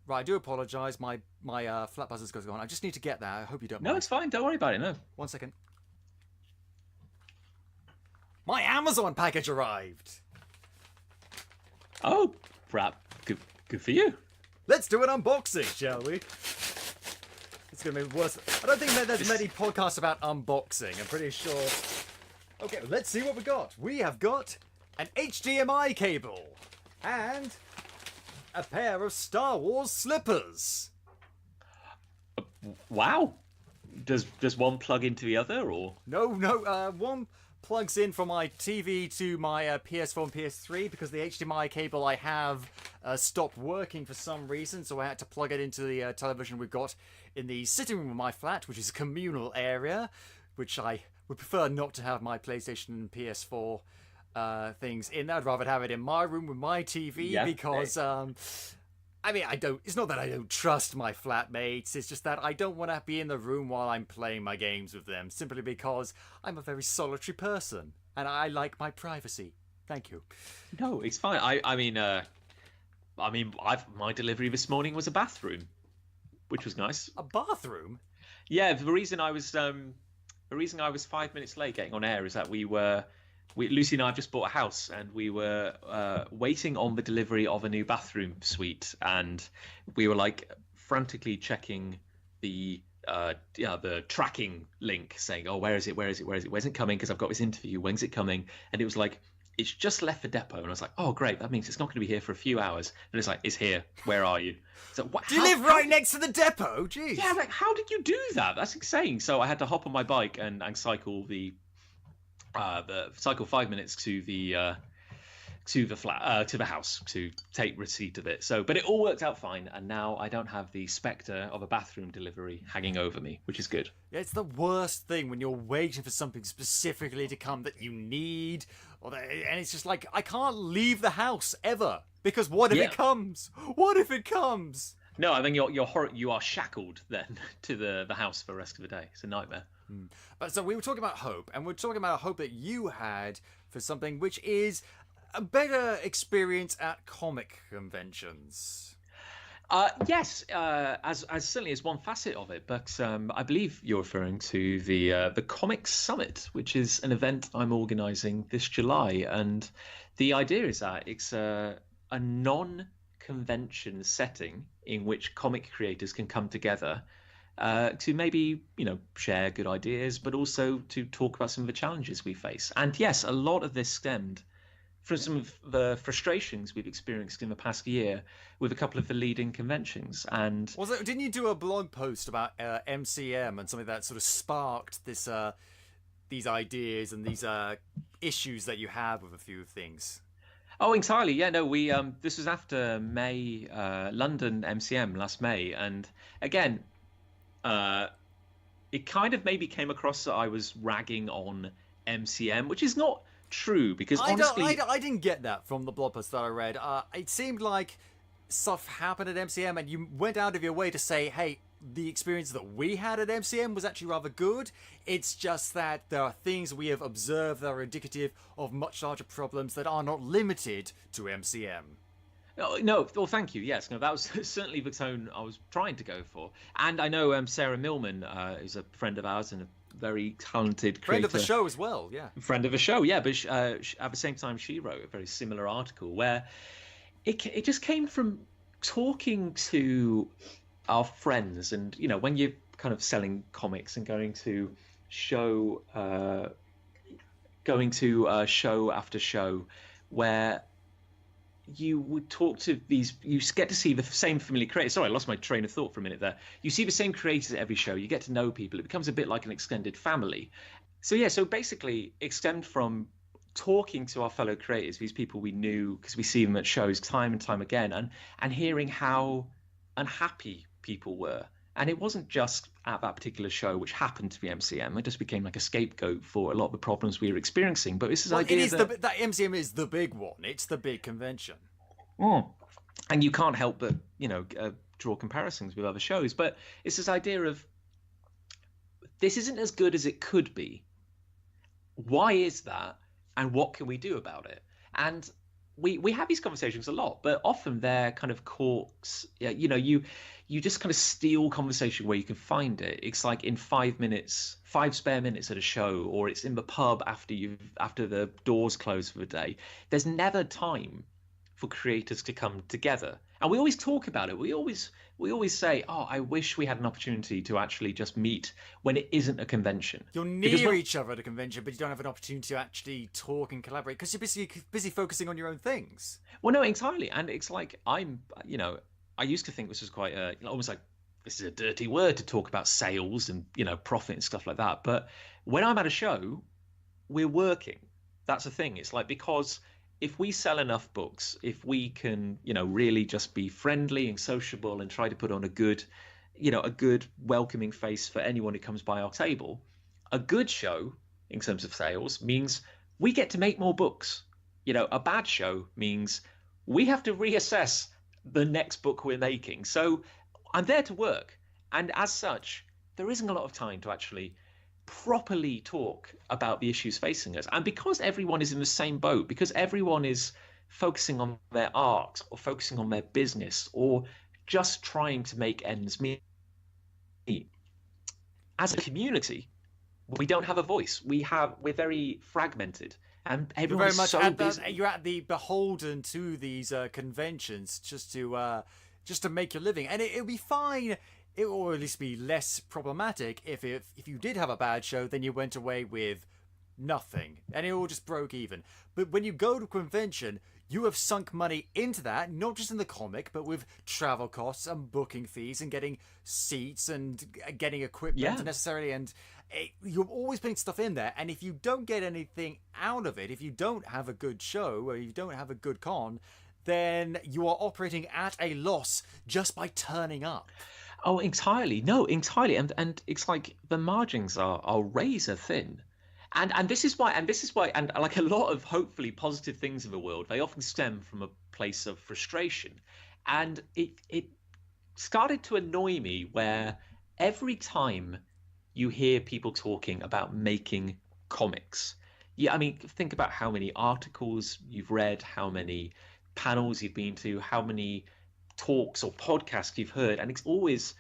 Right, I do apologise. My flat buzzer's going on. I just need to get that. I hope you don't mind. No, it's fine. Don't worry about it, no. 1 second. My Amazon package arrived! Oh, crap. Good for you. Let's do an unboxing, shall we? It's going to be worse. I don't think there's many podcasts about unboxing. I'm pretty sure... Okay, let's see what we got. We have got... an HDMI cable and a pair of Star Wars slippers. Wow. Does one plug into the other, or? No. One plugs in from my TV to my PS4 and PS3 because the HDMI cable I have stopped working for some reason, so I had to plug it into the television we've got in the sitting room of my flat, which is a communal area, which I would prefer not to have my PlayStation and PS4 things in. I'd rather have it in my room with my TV because I mean, it's not that I don't trust my flatmates, it's just that I don't want to be in the room while I'm playing my games with them, simply because I'm a very solitary person and I like my privacy. Thank you. No, it's fine. I mean my delivery this morning was a bathroom, which was nice. A bathroom? Yeah, the reason I was 5 minutes late getting on air is that Lucy and I have just bought a house, and we were waiting on the delivery of a new bathroom suite, and we were like frantically checking the tracking link, saying, "Oh, where is it? Where's it coming? Because I've got this interview. When's it coming?" And it was like, "It's just left the depot," and I was like, "Oh, great! That means it's not going to be here for a few hours." And it's like, "It's here. Where are you?" So, do you live right next to the depot? Jeez. Yeah, like, how did you do that? That's insane. So I had to hop on my bike and cycle cycle 5 minutes to the flat, to the house, to take receipt of it. So, but it all worked out fine, and now I don't have the spectre of a bathroom delivery hanging over me, which is good. Yeah, it's the worst thing when you're waiting for something specifically to come that you need, and it's just like, I can't leave the house ever because what if it comes? What if it comes? No, I think you are shackled then to the house for the rest of the day. It's a nightmare. But so we were talking about hope, and we're talking about a hope that you had for something which is a better experience at comic conventions. Yes, as certainly as one facet of it, but I believe you're referring to the Comic Summit, which is an event I'm organising this July, and the idea is that it's a non-convention setting in which comic creators can come together to maybe, share good ideas, but also to talk about some of the challenges we face. And yes, a lot of this stemmed from some of the frustrations we've experienced in the past year with a couple of the leading conventions. And didn't you do a blog post about MCM and something that sort of sparked this these ideas and these issues that you have with a few things? Oh, entirely. Yeah, no, we this was after May, London MCM last May, and again, it kind of maybe came across that I was ragging on MCM, which is not true, because honestly, I didn't get that from the blog post that I read. It seemed like stuff happened at MCM, and you went out of your way to say, "Hey, the experience that we had at MCM was actually rather good. It's just that there are things we have observed that are indicative of much larger problems that are not limited to MCM." Oh, no, well, thank you. Yes, no, that was certainly the tone I was trying to go for. And I know Sarah Millman is a friend of ours and a very talented creator. Friend of the show as well, yeah. Friend of the show, yeah. But at the same time, she wrote a very similar article where it just came from talking to our friends. And, when you're kind of selling comics and going to show after show where you would talk to these, you get to see the same familiar creators. Sorry, I lost my train of thought for a minute there. You see the same creators at every show. You get to know people. It becomes a bit like an extended family. So yeah, so basically it stemmed from talking to our fellow creators, these people we knew because we see them at shows time and time again, and hearing how unhappy people were. And it wasn't just at that particular show, which happened to be MCM. It just became like a scapegoat for a lot of the problems we were experiencing. But this is idea that MCM is the big one. It's the big convention. And you can't help but, draw comparisons with other shows. But it's this idea of this isn't as good as it could be. Why is that? And what can we do about it? And we have these conversations a lot, but often they're kind of corks. You just kind of steal conversation where you can find it. It's like in 5 spare minutes at a show, or it's in the pub after the doors close for the day. There's never time for creators to come together. And we always talk about it. We always say, "Oh, I wish we had an opportunity to actually just meet when it isn't a convention." You're near each other at a convention, but you don't have an opportunity to actually talk and collaborate because you're busy focusing on your own things. Well, no, entirely. And it's like I used to think this was quite almost like this is a dirty word to talk about sales and profit and stuff like that. But when I'm at a show, we're working. That's the thing. It's like, because if we sell enough books, if we can, really just be friendly and sociable and try to put on a good welcoming face for anyone who comes by our table, a good show in terms of sales means we get to make more books. A bad show means we have to reassess the next book we're making. So I'm there to work. And as such, there isn't a lot of time to actually properly talk about the issues facing us. And because everyone is in the same boat, because everyone is focusing on their art or focusing on their business or just trying to make ends meet, as a community, we don't have a voice. We're very fragmented. And everyone's very much so busy. you're at the beholden to these conventions just to make your living, and it'll be fine. It will at least be less problematic if you did have a bad show, then you went away with nothing and it all just broke even. But when you go to a convention, you have sunk money into that, not just in the comic, but with travel costs and booking fees and getting seats and getting equipment necessarily, and you're always putting stuff in there. And if you don't get anything out of it, if you don't have a good show or you don't have a good con, then you are operating at a loss just by turning up. Oh, entirely. No, entirely. And it's like the margins are razor thin. And this is why, and like a lot of hopefully positive things in the world, they often stem from a place of frustration. And it started to annoy me where every time you hear people talking about making comics, think about how many articles you've read, how many panels you've been to, how many talks or podcasts you've heard, and it's always,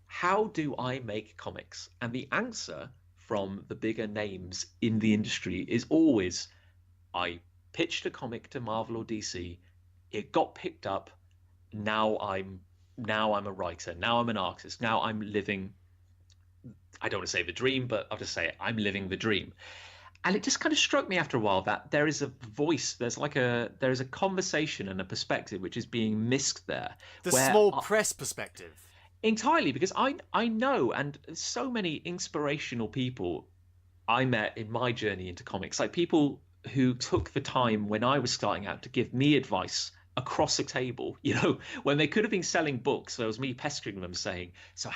how do I make comics? And the answer from the bigger names in the industry is always, I pitched a comic to Marvel or DC, it got picked up, now I'm a writer, now I'm an artist, now I'm living I don't want to say the dream, but I'll just say it, I'm living the dream. And it just kind of struck me after a while that there is a voice, there is a conversation and a perspective which is being missed there. The small press perspective. Entirely, because I know, and so many inspirational people I met in my journey into comics, like people who took the time when I was starting out to give me advice across a table, when they could have been selling books. There was me pestering them saying, so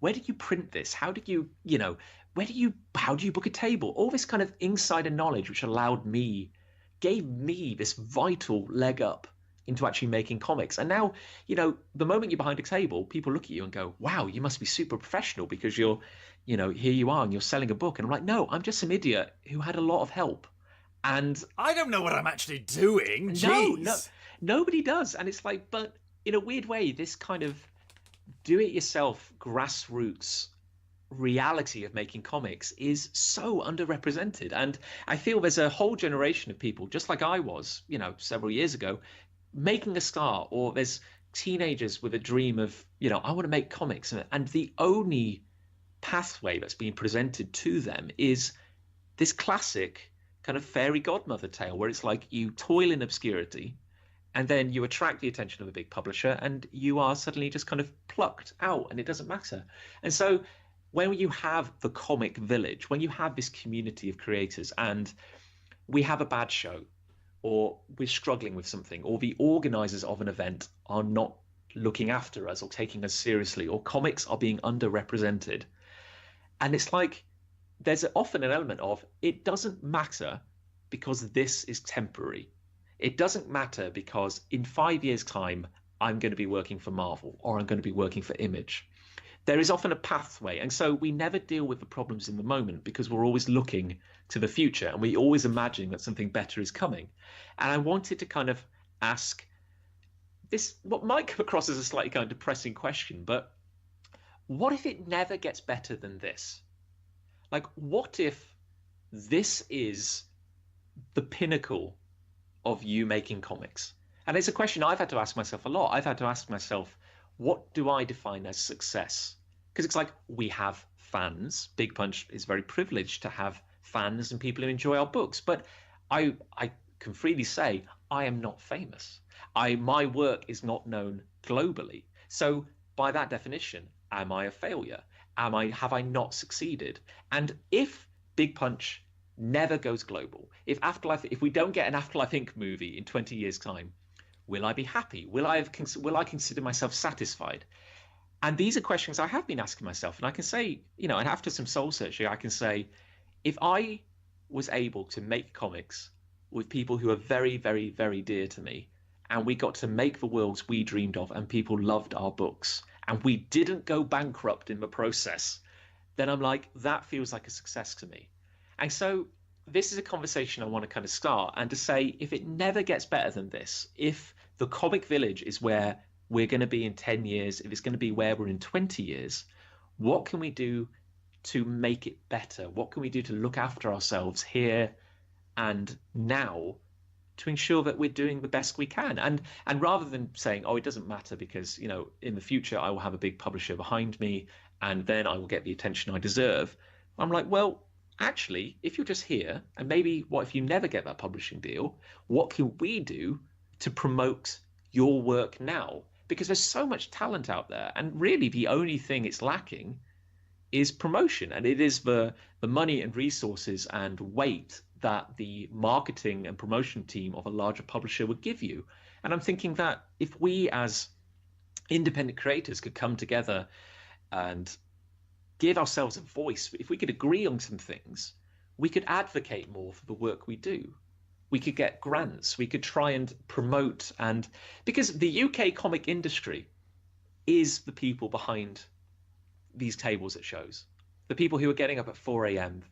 where did you print this? How do you book a table? All this kind of insider knowledge, which gave me this vital leg up into actually making comics. And now, the moment you're behind a table, people look at you and go, wow, you must be super professional because you're, here you are and you're selling a book. And I'm like, no, I'm just some idiot who had a lot of help. And I don't know what I'm actually doing. No, nobody does. And it's like, but in a weird way, this kind of do-it-yourself grassroots reality of making comics is so underrepresented. And I feel there's a whole generation of people, just like I was, several years ago, making a start, or there's teenagers with a dream of, I want to make comics. And the only pathway that's being presented to them is this classic kind of fairy godmother tale where it's like you toil in obscurity and then you attract the attention of a big publisher and you are suddenly just kind of plucked out and it doesn't matter. And so when you have the comic village, when you have this community of creators and we have a bad show or we're struggling with something, or the organizers of an event are not looking after us or taking us seriously, or comics are being underrepresented, and it's like there's often an element of it doesn't matter because this is temporary. It doesn't matter because in 5 years' time, I'm going to be working for Marvel or I'm going to be working for Image. There is often a pathway. And so we never deal with the problems in the moment because we're always looking to the future and we always imagine that something better is coming. And I wanted to kind of ask this, what might come across as a slightly kind of depressing question, but what if it never gets better than this? Like, what if this is the pinnacle of you making comics? And it's a question I've had to ask myself a lot. I've had to ask myself, what do I define as success? Because it's like we have fans. Big Punch is very privileged to have fans and people who enjoy our books. But I can freely say I am not famous. My work is not known globally. So by that definition, am I a failure? Have I not succeeded? And if Big Punch never goes global, if we don't get an Afterlife Inc. movie in 20 years' time, will I be happy? Will I consider myself satisfied? And these are questions I have been asking myself. And I can say, and after some soul searching, I can say, if I was able to make comics with people who are very, very, very dear to me, and we got to make the worlds we dreamed of, and people loved our books, and we didn't go bankrupt in the process, then I'm like, that feels like a success to me. And so this is a conversation I want to kind of start and to say, if it never gets better than this, if the comic village is where we're going to be in 10 years, if it's going to be where we're in 20 years, what can we do to make it better? What can we do to look after ourselves here and now to ensure that we're doing the best we can? And rather than saying, oh, it doesn't matter because, in the future I will have a big publisher behind me and then I will get the attention I deserve. I'm like, well, actually, if you're just here, and maybe what if you never get that publishing deal, what can we do to promote your work now? Because there's so much talent out there, and really the only thing it's lacking is promotion, and it is the money and resources and weight that the marketing and promotion team of a larger publisher would give you. And I'm thinking that if we as independent creators could come together and give ourselves a voice, if we could agree on some things, we could advocate more for the work we do. We could get grants, we could try and promote, and because the UK comic industry is the people behind these tables at shows, the people who are getting up at 4 a.m.,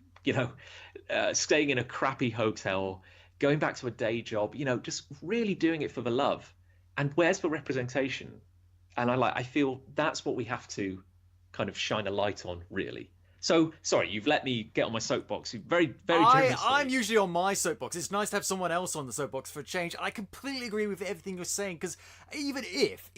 staying in a crappy hotel, going back to a day job, just really doing it for the love. And where's the representation? And I feel that's what we have to kind of shine a light on, really. So, sorry, you've let me get on my soapbox very, very generously. I'm usually on my soapbox. It's nice to have someone else on the soapbox for a change. I completely agree with everything you're saying, because even if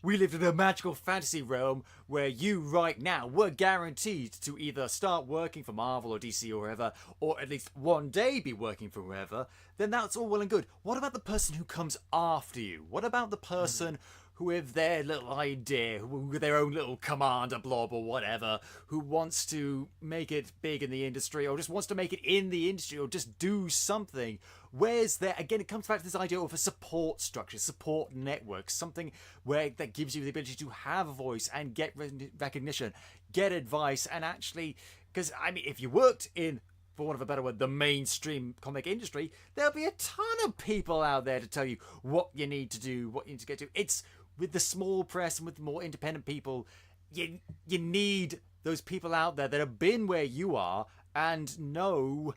we lived in a magical fantasy realm where you right now were guaranteed to either start working for Marvel or DC or wherever, or at least one day be working for wherever, then that's all well and good. What about the person who comes after you? What about the person who have their little idea, who their own little commander blob or whatever, who wants to make it big in the industry, or just wants to make it in the industry, or just do something? Where's there, again, it comes back to this idea of a support structure, support network, something where that gives you the ability to have a voice and get recognition, get advice, and actually, because, I mean, if you worked in, for want of a better word, the mainstream comic industry, there'll be a ton of people out there to tell you what you need to do, what you need to get to. It's with the small press and with more independent people, you need those people out there that have been where you are and know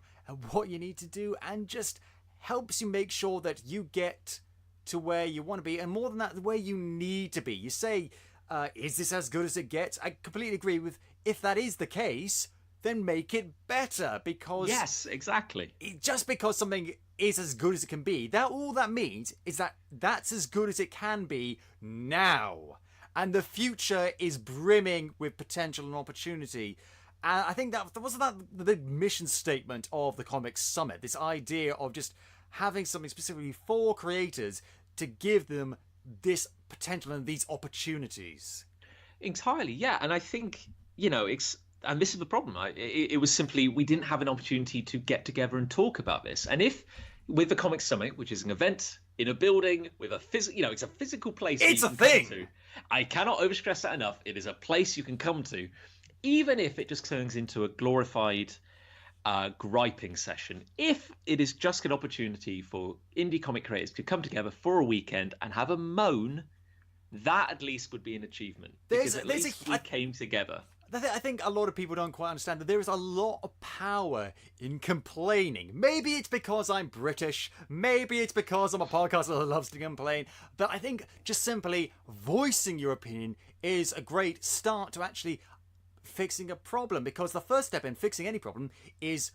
what you need to do, and just helps you make sure that you get to where you want to be, and more than that, where you need to be. You say, is this as good as it gets? I completely agree with, if that is the case, then make it better, because yes, exactly. Just because something is as good as it can be, that all that means is that that's as good as it can be now, and the future is brimming with potential and opportunity. And I think that wasn't that the mission statement of the Comics Summit, this idea of just having something specifically for creators to give them this potential and these opportunities. Entirely, yeah. And I think, and this is the problem. It was simply, we didn't have an opportunity to get together and talk about this. And if, with the Comic Summit, which is an event in a building with a it's a physical place. It's a thing. I cannot overstress that enough. It is a place you can come to, even if it just turns into a glorified griping session. If it is just an opportunity for indie comic creators to come together for a weekend and have a moan, that at least would be an achievement. Because at least we came together. I think a lot of people don't quite understand that there is a lot of power in complaining. Maybe it's because I'm British. Maybe it's because I'm a podcaster that loves to complain. But I think just simply voicing your opinion is a great start to actually fixing a problem, because the first step in fixing any problem is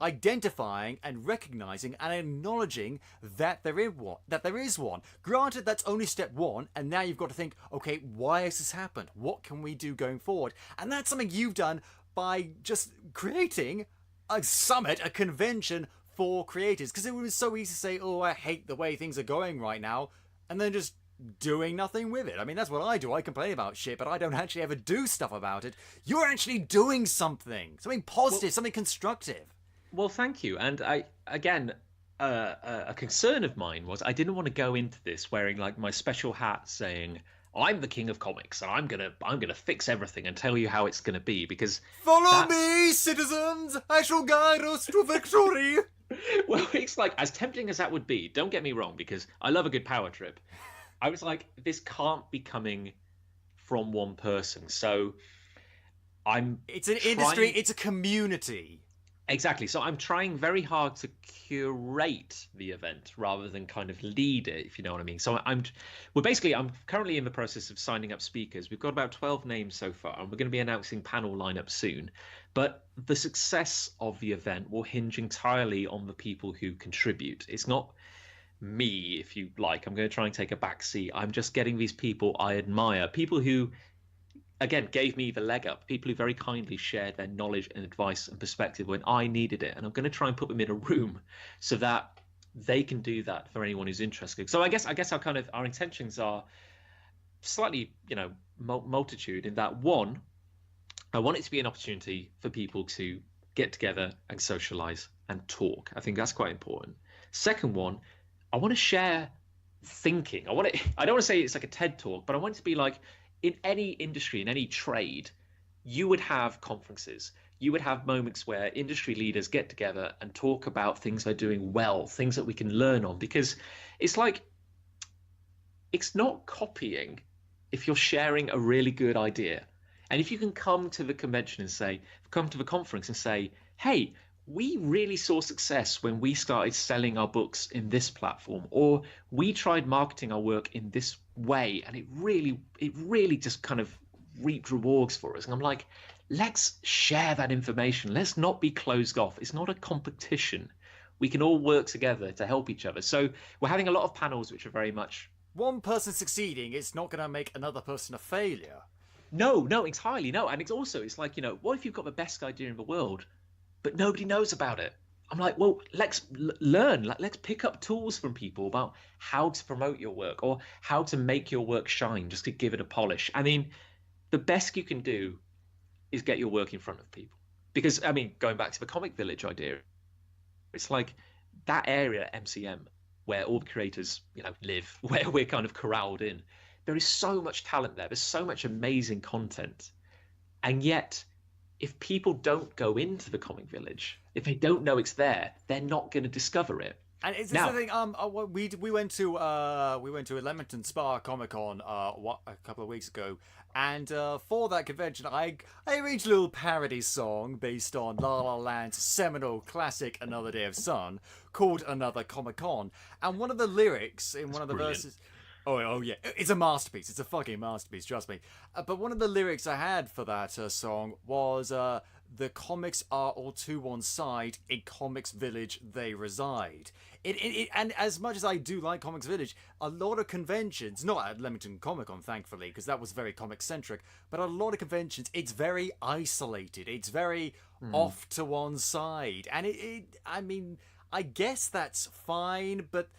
identifying and recognizing and acknowledging that there is one. Granted, that's only step one, and now you've got to think, okay, why has this happened? What can we do going forward? And that's something you've done by just creating a summit, a convention for creators, because it was so easy to say, oh, I hate the way things are going right now, and then just doing nothing with it. I mean, that's what I do. I complain about shit, but I don't actually ever do stuff about it. You're actually doing something positive, something constructive. Well, thank you. And a concern of mine was I didn't want to go into this wearing like my special hat saying, I'm the king of comics and I'm gonna fix everything and tell you how it's gonna be, because follow me, citizens, I shall guide us to victory. Well, it's like, as tempting as that would be, don't get me wrong, because I love a good power trip. I was like, this can't be coming from one person. So it's an industry, it's a community. Exactly. So I'm trying very hard to curate the event rather than kind of lead it, if you know what I mean. So I'm currently in the process of signing up speakers. We've got about 12 names so far, and we're going to be announcing panel lineup soon. But the success of the event will hinge entirely on the people who contribute. It's not me, if you like. I'm going to try and take a back seat. I'm just getting these people I admire, people who, again, gave me the leg up, people who very kindly shared their knowledge and advice and perspective when I needed it. And I'm going to try and put them in a room so that they can do that for anyone who's interested. So I guess our intentions are slightly, multitude, in that, one, I want it to be an opportunity for people to get together and socialize and talk. I think that's quite important. Second one, I want to share thinking. I don't want to say it's like a TED talk, but I want it to be like, in any industry, in any trade, you would have conferences. You would have moments where industry leaders get together and talk about things they're doing well, things that we can learn on, because it's like, it's not copying if you're sharing a really good idea. And if you can come to the convention and come to the conference and say, hey, we really saw success when we started selling our books in this platform, or we tried marketing our work in this way, and it really just kind of reaped rewards for us. And I'm like, let's share that information. Let's not be closed off. It's not a competition. We can all work together to help each other. So we're having a lot of panels which are very much one person succeeding is not going to make another person a failure. No, entirely no. And it's like, what if you've got the best idea in the world, but nobody knows about it? I'm like, well, let's learn. Let's pick up tools from people about how to promote your work or how to make your work shine, just to give it a polish. I mean, the best you can do is get your work in front of people. Because, I mean, going back to the Comic Village idea, it's like that area, MCM, where all the creators, live, where we're kind of corralled in. There is so much talent there. There's so much amazing content. And yet, if people don't go into the Comic Village, if they don't know it's there, they're not going to discover it. And it's the thing. We went to Leamington Spa Comic Con a couple of weeks ago, and for that convention, I arranged a little parody song based on La La Land's seminal classic "Another Day of Sun" called "Another Comic Con," and one of the lyrics in one of the verses. Oh yeah, it's a masterpiece. It's a fucking masterpiece, trust me. But one of the lyrics I had for that song was, "The comics are all to one side, in Comics Village they reside." And as much as I do like Comics Village, a lot of conventions, not at Leamington Comic Con, thankfully, because that was very comic-centric, but a lot of conventions, it's very isolated. It's very off to one side. And I mean, I guess that's fine, but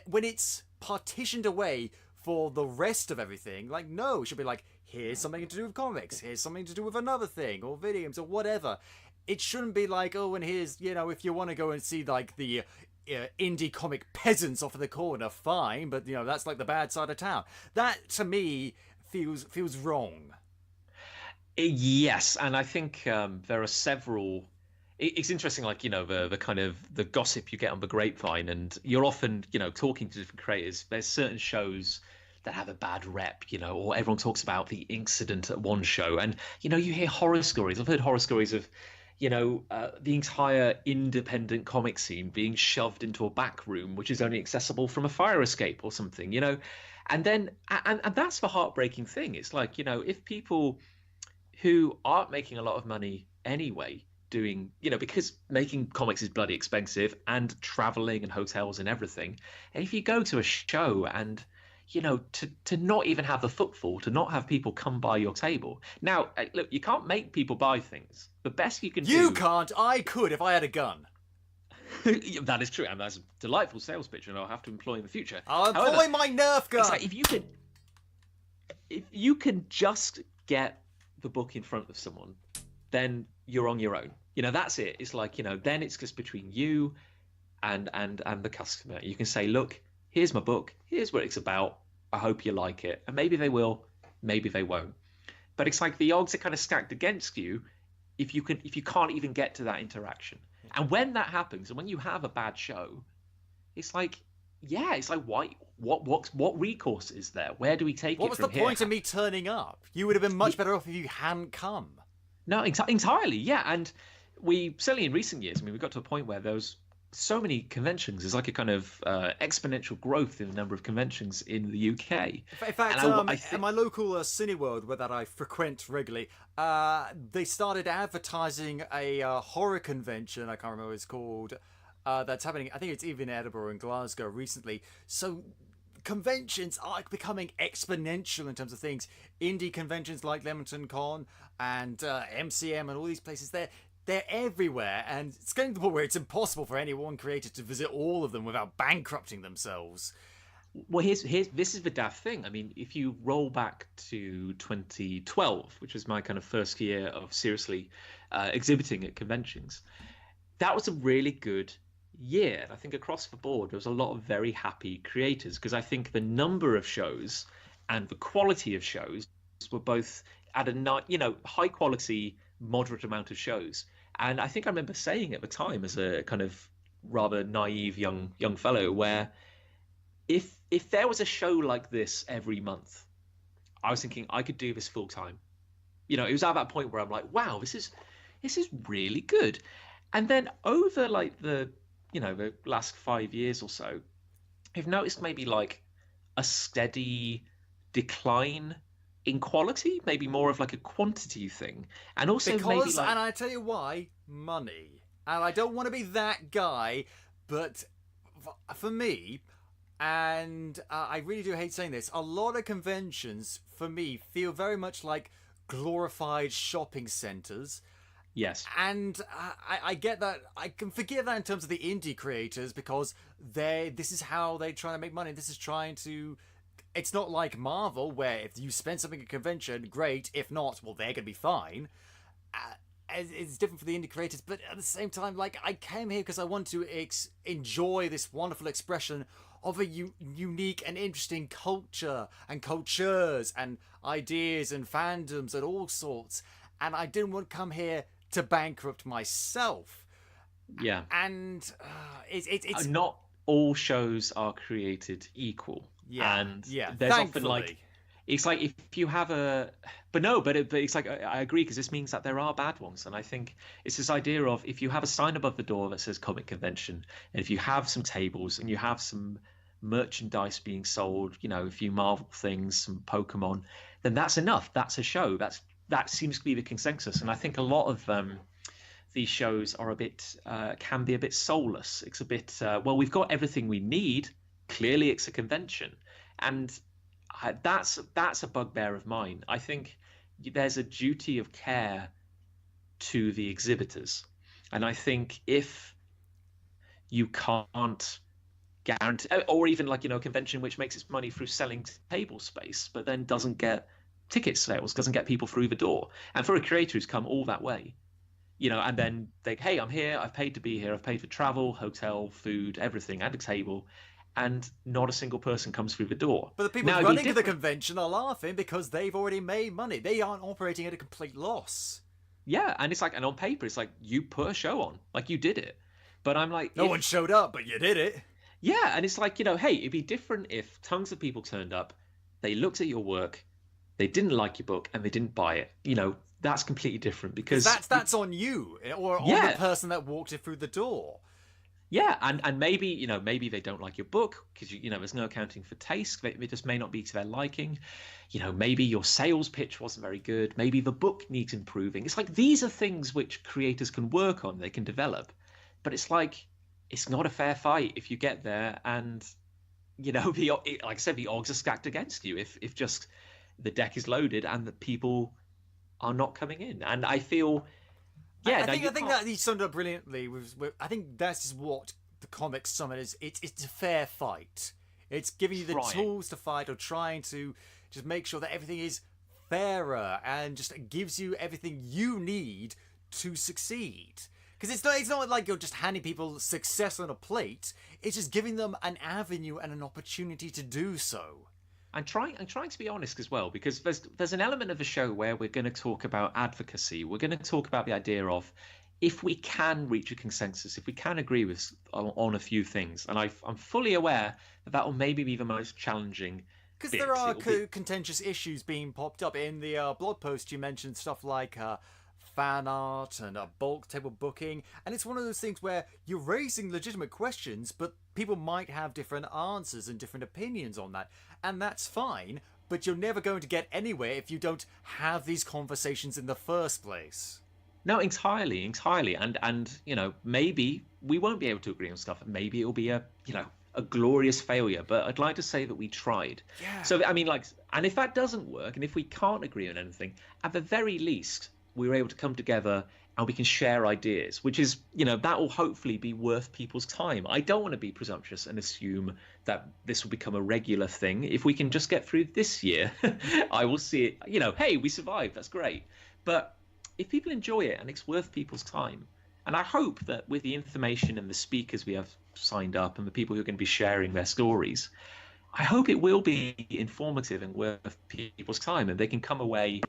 when it's partitioned away for the rest of everything, like, no, it should be like, here's something to do with comics, here's something to do with another thing, or video games, or whatever. It shouldn't be like, oh, and here's, if you want to go and see, like, the indie comic peasants off in the corner, fine, but, that's like the bad side of town. That, to me, feels wrong. Yes, and I think there are several... It's interesting, like, the kind of the gossip you get on the grapevine, and you're often, talking to different creators. There's certain shows that have a bad rep, or everyone talks about the incident at one show, and, you hear horror stories. I've heard horror stories of, the entire independent comic scene being shoved into a back room, which is only accessible from a fire escape or something, and then, and that's the heartbreaking thing. It's like, if people who aren't making a lot of money anyway, doing, because making comics is bloody expensive, and traveling and hotels and everything. And if you go to a show and, to not even have the footfall, to not have people come by your table. Now, look, you can't make people buy things. The best you can do... You can't. I could if I had a gun. That is true, and that's a delightful sales pitch, and I'll have to employ in the future. I'll employ my Nerf gun. It's like, if you can just get the book in front of someone, then you're on your own. That's it. It's like, then it's just between you and the customer. You can say, look, here's my book. Here's what it's about. I hope you like it. And maybe they will, maybe they won't. But it's like the odds are kind of stacked against you if you can't even get to that interaction. And when that happens, and when you have a bad show, it's like, why? What recourse is there? Where do we take it from here? What was the point of me turning up? You would have been much better off if you hadn't come. No, entirely, yeah. And we, certainly in recent years, we got to a point where there was so many conventions. There's like a kind of exponential growth in the number of conventions in the UK. In fact, at my local Cineworld, that I frequent regularly, they started advertising a horror convention, I can't remember what it's called, that's happening, I think it's even in Edinburgh and Glasgow recently. So conventions are becoming exponential in terms of things. Indie conventions like Leamington Con and MCM and all these places, they're everywhere, and it's getting to the point where it's impossible for any one creator to visit all of them without bankrupting themselves. Well, this is the daft thing. I mean, if you roll back to 2012, which was my kind of first year of seriously exhibiting at conventions, that was a really good year. And I think across the board, there was a lot of very happy creators, because I think the number of shows and the quality of shows were both at a high quality, moderate amount of shows. And I think I remember saying at the time, as a kind of rather naive young fellow, where if there was a show like this every month, I was thinking I could do this full time. It was at that point where I'm like, wow, this is really good. And then over like the last 5 years or so, I've noticed maybe like a steady decline in quality, maybe more of like a quantity thing. And also maybe like... and I tell you why, money. And I don't want to be that guy, but for me, And I really do hate saying this. A lot of conventions, for me, feel very much like glorified shopping centers. Yes. And I get that. I can forgive that in terms of the indie creators because this is how they try to make money. This is trying to. It's not like Marvel where if you spend something at a convention, great. If not, well, they're gonna be fine. It's different for the indie creators, but at the same time, like I came here because I want to enjoy this wonderful expression of a unique and interesting culture and cultures and ideas and fandoms and all sorts. And I didn't want to come here to bankrupt myself. Yeah. And it's not all shows are created equal. Yeah. And yeah. there's Thankfully. often like it's like if you have a but it's like I agree because this means that there are bad ones, and I think it's this idea of if you have a sign above the door that says comic convention, and if you have some tables and you have some merchandise being sold, you know, a few Marvel things, some Pokemon, then that's enough. That's a show. That seems to be the consensus, and I think a lot of these shows are a bit can be a bit soulless. It's a bit well, we've got everything we need. Clearly, it's a convention, and that's a bugbear of mine. I think there's a duty of care to the exhibitors, and I think if you can't guarantee, or even like, you know, a convention which makes its money through selling table space, but then doesn't get ticket sales, doesn't get people through the door, and for a creator who's come all that way, you know, and then they, hey, I'm here, I've paid to be here, I've paid for travel, hotel, food, everything, and a table, and not a single person comes through the door. But the people running the convention are laughing because they've already made money. They aren't operating at a complete loss. Yeah, and it's like, and on paper, it's like you put a show on, like you did it. But I'm like, no one showed up, but you did it. Yeah, and it's like, you know, hey, it'd be different if tons of people turned up, they looked at your work, they didn't like your book, and they didn't buy it. You know, that's completely different because that's on you or on the person that walked it through the door. Yeah, and maybe, you know, maybe they don't like your book because, you know, there's no accounting for taste. It just may not be to their liking. You know, maybe your sales pitch wasn't very good. Maybe the book needs improving. It's like these are things which creators can work on, they can develop. But it's like, it's not a fair fight if you get there and, you know, like I said, the odds are stacked against you if just the deck is loaded and the people are not coming in. And I feel... Yeah, I think that he summed up brilliantly. I think that's just what the comic summit is. It's a fair fight. It's giving you the tools to fight or trying to just make sure that everything is fairer and just gives you everything you need to succeed. Because it's not like you're just handing people success on a plate. It's just giving them an avenue and an opportunity to do so. I'm trying to be honest as well, because there's an element of the show where we're going to talk about advocacy. We're going to talk about the idea of if we can reach a consensus, if we can agree on a few things. And I'm fully aware that will maybe be the most challenging. Because there are contentious issues being popped up. In the blog post, you mentioned stuff like fan art and bulk table booking. And it's one of those things where you're raising legitimate questions, but people might have different answers and different opinions on that. And that's fine, but you're never going to get anywhere if you don't have these conversations in the first place. No, entirely. And you know, maybe we won't be able to agree on stuff. Maybe it'll be a glorious failure, but I'd like to say that we tried. Yeah. So, I mean, like, and if that doesn't work, and if we can't agree on anything, at the very least, we were able to come together and we can share ideas, which is, you know, that will hopefully be worth people's time. I don't want to be presumptuous and assume that this will become a regular thing. If we can just get through this year, I will see it, you know, hey, we survived, that's great. But if people enjoy it and it's worth people's time, and I hope that with the information and the speakers we have signed up and the people who are going to be sharing their stories, I hope it will be informative and worth people's time, and they can come away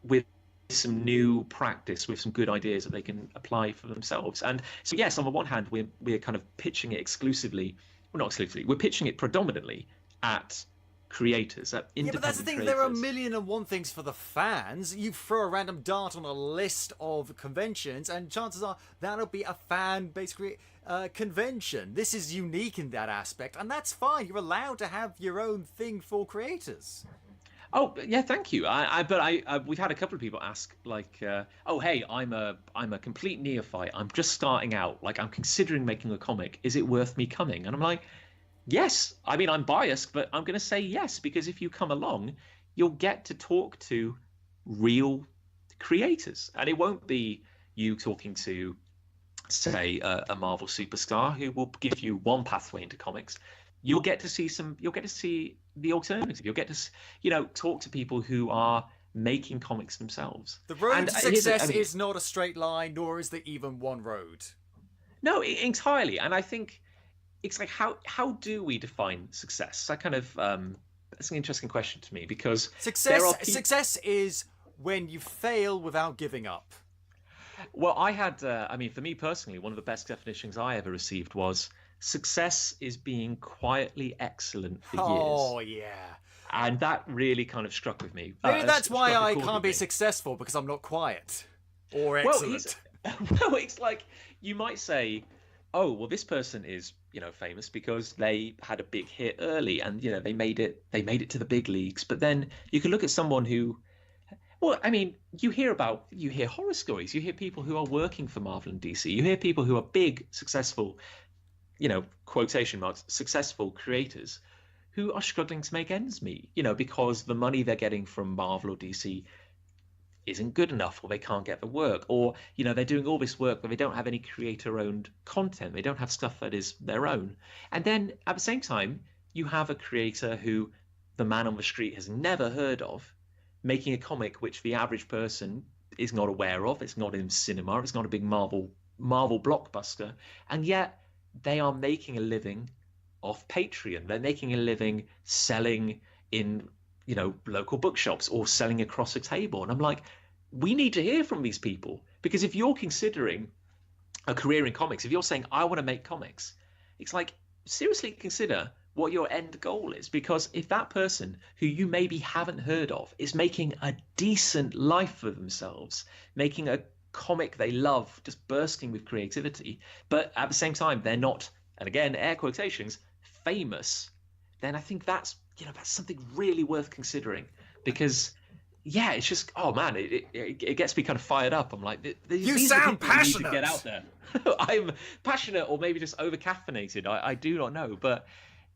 with some new practice, with some good ideas that they can apply for themselves. And so, yes, on the one hand, we're kind of pitching it exclusively, well, not exclusively, we're pitching it predominantly at creators, at independent creators. Yeah, but that's the thing, there are a million and one things for the fans. You throw a random dart on a list of conventions and chances are that'll be a fan-based convention. This is unique in that aspect, and that's fine. You're allowed to have your own thing for creators. Oh yeah, thank you. But we've had a couple of people ask, like, oh hey, I'm a complete neophyte. I'm just starting out. Like, I'm considering making a comic. Is it worth me coming? And I'm like, Yes, I mean, I'm biased, but I'm going to say yes, because if you come along, you'll get to talk to real creators. And it won't be you talking to, say, a Marvel superstar who will give you one pathway into comics. You'll get to see the alternative. You'll get to, talk to people who are making comics themselves. The road And to success is not a straight line, nor is there even one road. No, entirely. And I think it's like, how do we define success? That kind of that's an interesting question to me, because success is when you fail without giving up. Well, I had, for me personally, one of the best definitions I ever received was success is being quietly excellent for years. Oh, yeah. And that really kind of struck with me. Maybe that's why I can't be successful, because I'm not quiet or excellent. Well, it's like you might say, oh, well, this person is, famous because they had a big hit early and, they made it to the big leagues. But then you can look at someone who, well, I mean, you hear horror stories. You hear people who are working for Marvel and DC. You hear people who are big, successful, quotation marks, successful creators who are struggling to make ends meet, because the money they're getting from Marvel or DC isn't good enough, or they can't get the work, or, they're doing all this work but they don't have any creator-owned content. They don't have stuff that is their own. And then at the same time, you have a creator who the man on the street has never heard of, making a comic which the average person is not aware of. It's not in cinema. It's not a big Marvel blockbuster. And yet they are making a living off Patreon. They're making a living selling in, local bookshops or selling across a table. And I'm like, we need to hear from these people, because if you're considering a career in comics, if you're saying, I want to make comics, it's like, seriously consider what your end goal is, because if that person who you maybe haven't heard of is making a decent life for themselves, making a comic they love, just bursting with creativity, but at the same time they're not, and again air quotations, famous, then I think that's something really worth considering. Because it's just, oh man, it gets me kind of fired up. I'm like, you sound passionate. Need to get out there. I'm passionate, or maybe just over caffeinated. I do not know, but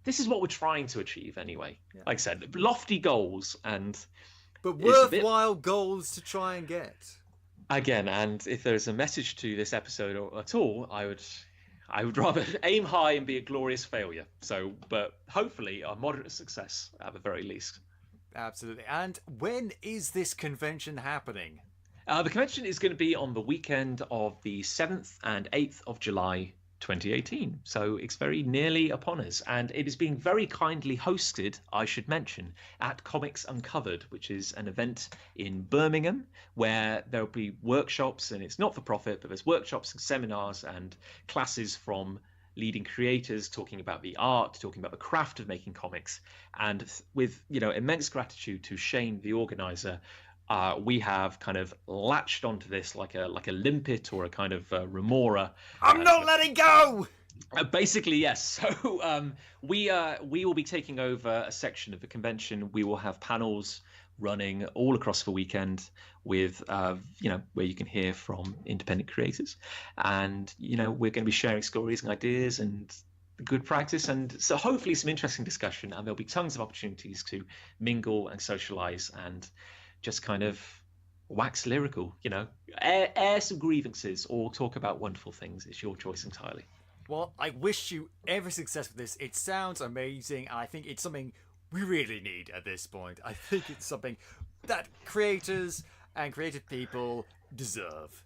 this is what we're trying to achieve anyway. Yeah. Like I said, lofty goals, but worthwhile goals to try and get. Again, and if there's a message to this episode at all, I would rather aim high and be a glorious failure. So, but hopefully a moderate success at the very least. Absolutely. And when is this convention happening? The convention is going to be on the weekend of the 7th and 8th of July 2018. So it's very nearly upon us. And it is being very kindly hosted, I should mention, at Comics Uncovered, which is an event in Birmingham where there will be workshops, and it's not for profit, but there's workshops and seminars and classes from leading creators talking about the art, talking about the craft of making comics. And with, immense gratitude to Shane, the organizer, we have kind of latched onto this like a limpet or a kind of remora. I'm not letting go! Basically, yes. So we will be taking over a section of the convention. We will have panels running all across the weekend with, where you can hear from independent creators. And, we're going to be sharing stories and ideas and good practice. And so hopefully some interesting discussion, and there'll be tons of opportunities to mingle and socialize and just kind of wax lyrical, air some grievances or talk about wonderful things. It's your choice entirely. Well, I wish you every success with this. It sounds amazing, and I think it's something we really need at this point. I think it's something that creators and creative people deserve.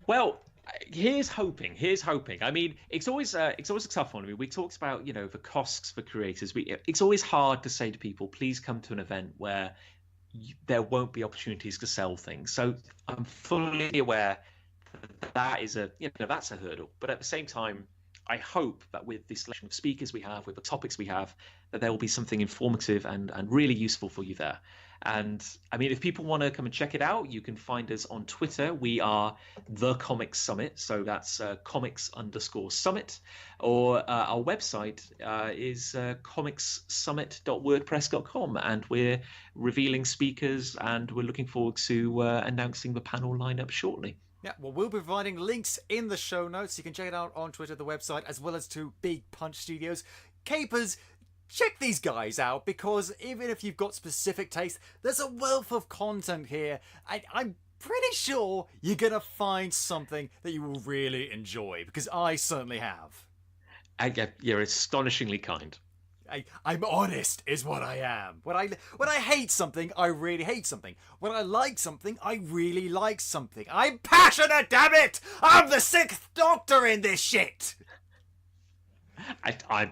Well, here's hoping. I mean, it's always a tough one. I mean, we talked about, the costs for creators. It's always hard to say to people, please come to an event where there won't be opportunities to sell things. So I'm fully aware that is that's a hurdle. But at the same time, I hope that with the selection of speakers we have, with the topics we have, that there will be something informative and really useful for you there. And I mean, if people want to come and check it out, you can find us on Twitter. We are The Comics Summit. So that's comics_summit. Or our website is comicssummit.wordpress.com. And we're revealing speakers, and we're looking forward to announcing the panel lineup shortly. Yeah, well, we'll be providing links in the show notes. You can check it out on Twitter, the website, as well as to Big Punch Studios. Capers, check these guys out, because even if you've got specific taste, there's a wealth of content here. I'm pretty sure you're gonna find something that you will really enjoy, because I certainly have. You're astonishingly kind. I'm honest, is what I am. When I hate something, I really hate something. When I like something, I really like something. I'm passionate, damn it! I'm the sixth Doctor in this shit. I'm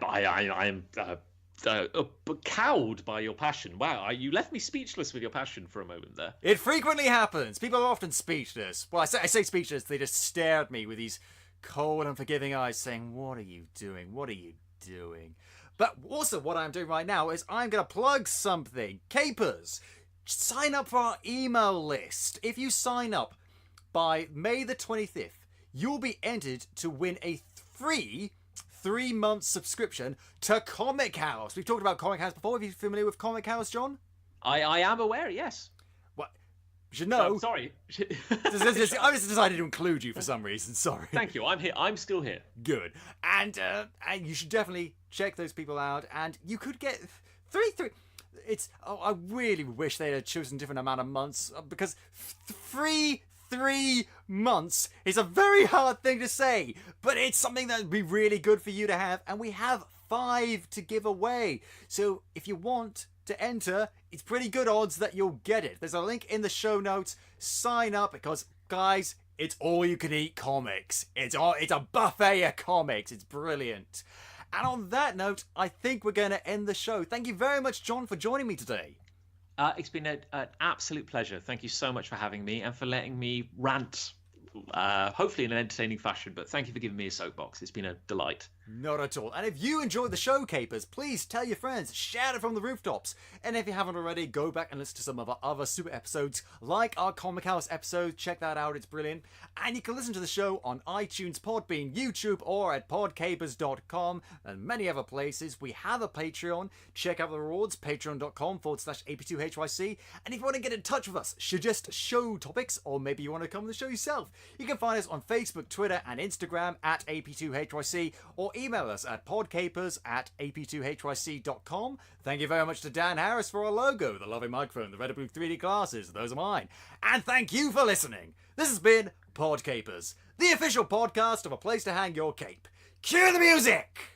cowed by your passion. Wow, you left me speechless with your passion for a moment there. It frequently happens. People are often speechless. Well, I say speechless. They just stare at me with these cold, unforgiving eyes, saying, "What are you doing? What are you doing?" But also, what I'm doing right now is I'm going to plug something. Capers, sign up for our email list. If you sign up by May the 25th, you'll be entered to win a free 3-month subscription to Comic House. We've talked about Comic House before. Are you familiar with Comic House, John? I am aware, yes. What? You should know. No, sorry. I just decided to include you for some reason. Sorry. Thank you. I'm here. I'm still here. Good. And you should definitely check those people out. And you could get three. It's. Oh, I really wish they had chosen a different amount of months, because 3 months is a very hard thing to say, but it's something that would be really good for you to have. And we have 5 to give away. So if you want to enter, it's pretty good odds that you'll get it. There's a link in the show notes. Sign up, because guys, it's all you can eat comics. It's a buffet of comics. It's brilliant. And on that note, I think we're going to end the show. Thank you very much, John, for joining me today. It's been an absolute pleasure. Thank you so much for having me and for letting me rant, hopefully in an entertaining fashion. But thank you for giving me a soapbox. It's been a delight. Not at all. And if you enjoyed the show, Capers, please tell your friends, shout it from the rooftops. And if you haven't already, go back and listen to some of our other super episodes, like our Comic House episode. Check that out, it's brilliant. And you can listen to the show on iTunes, Podbean, YouTube, or at podcapers.com and many other places. We have a Patreon. Check out the rewards, patreon.com/ap2hyc. And if you want to get in touch with us, suggest show topics, or maybe you want to come on the show yourself, you can find us on Facebook, Twitter, and Instagram at ap2hyc, or email us at podcapers@ap2hyc.com. Thank you very much to Dan Harris for our logo, the lovely microphone, the red and blue 3D glasses, those are mine. And thank you for listening. This has been PodCapers, the official podcast of A Place to Hang Your Cape. Cue the music!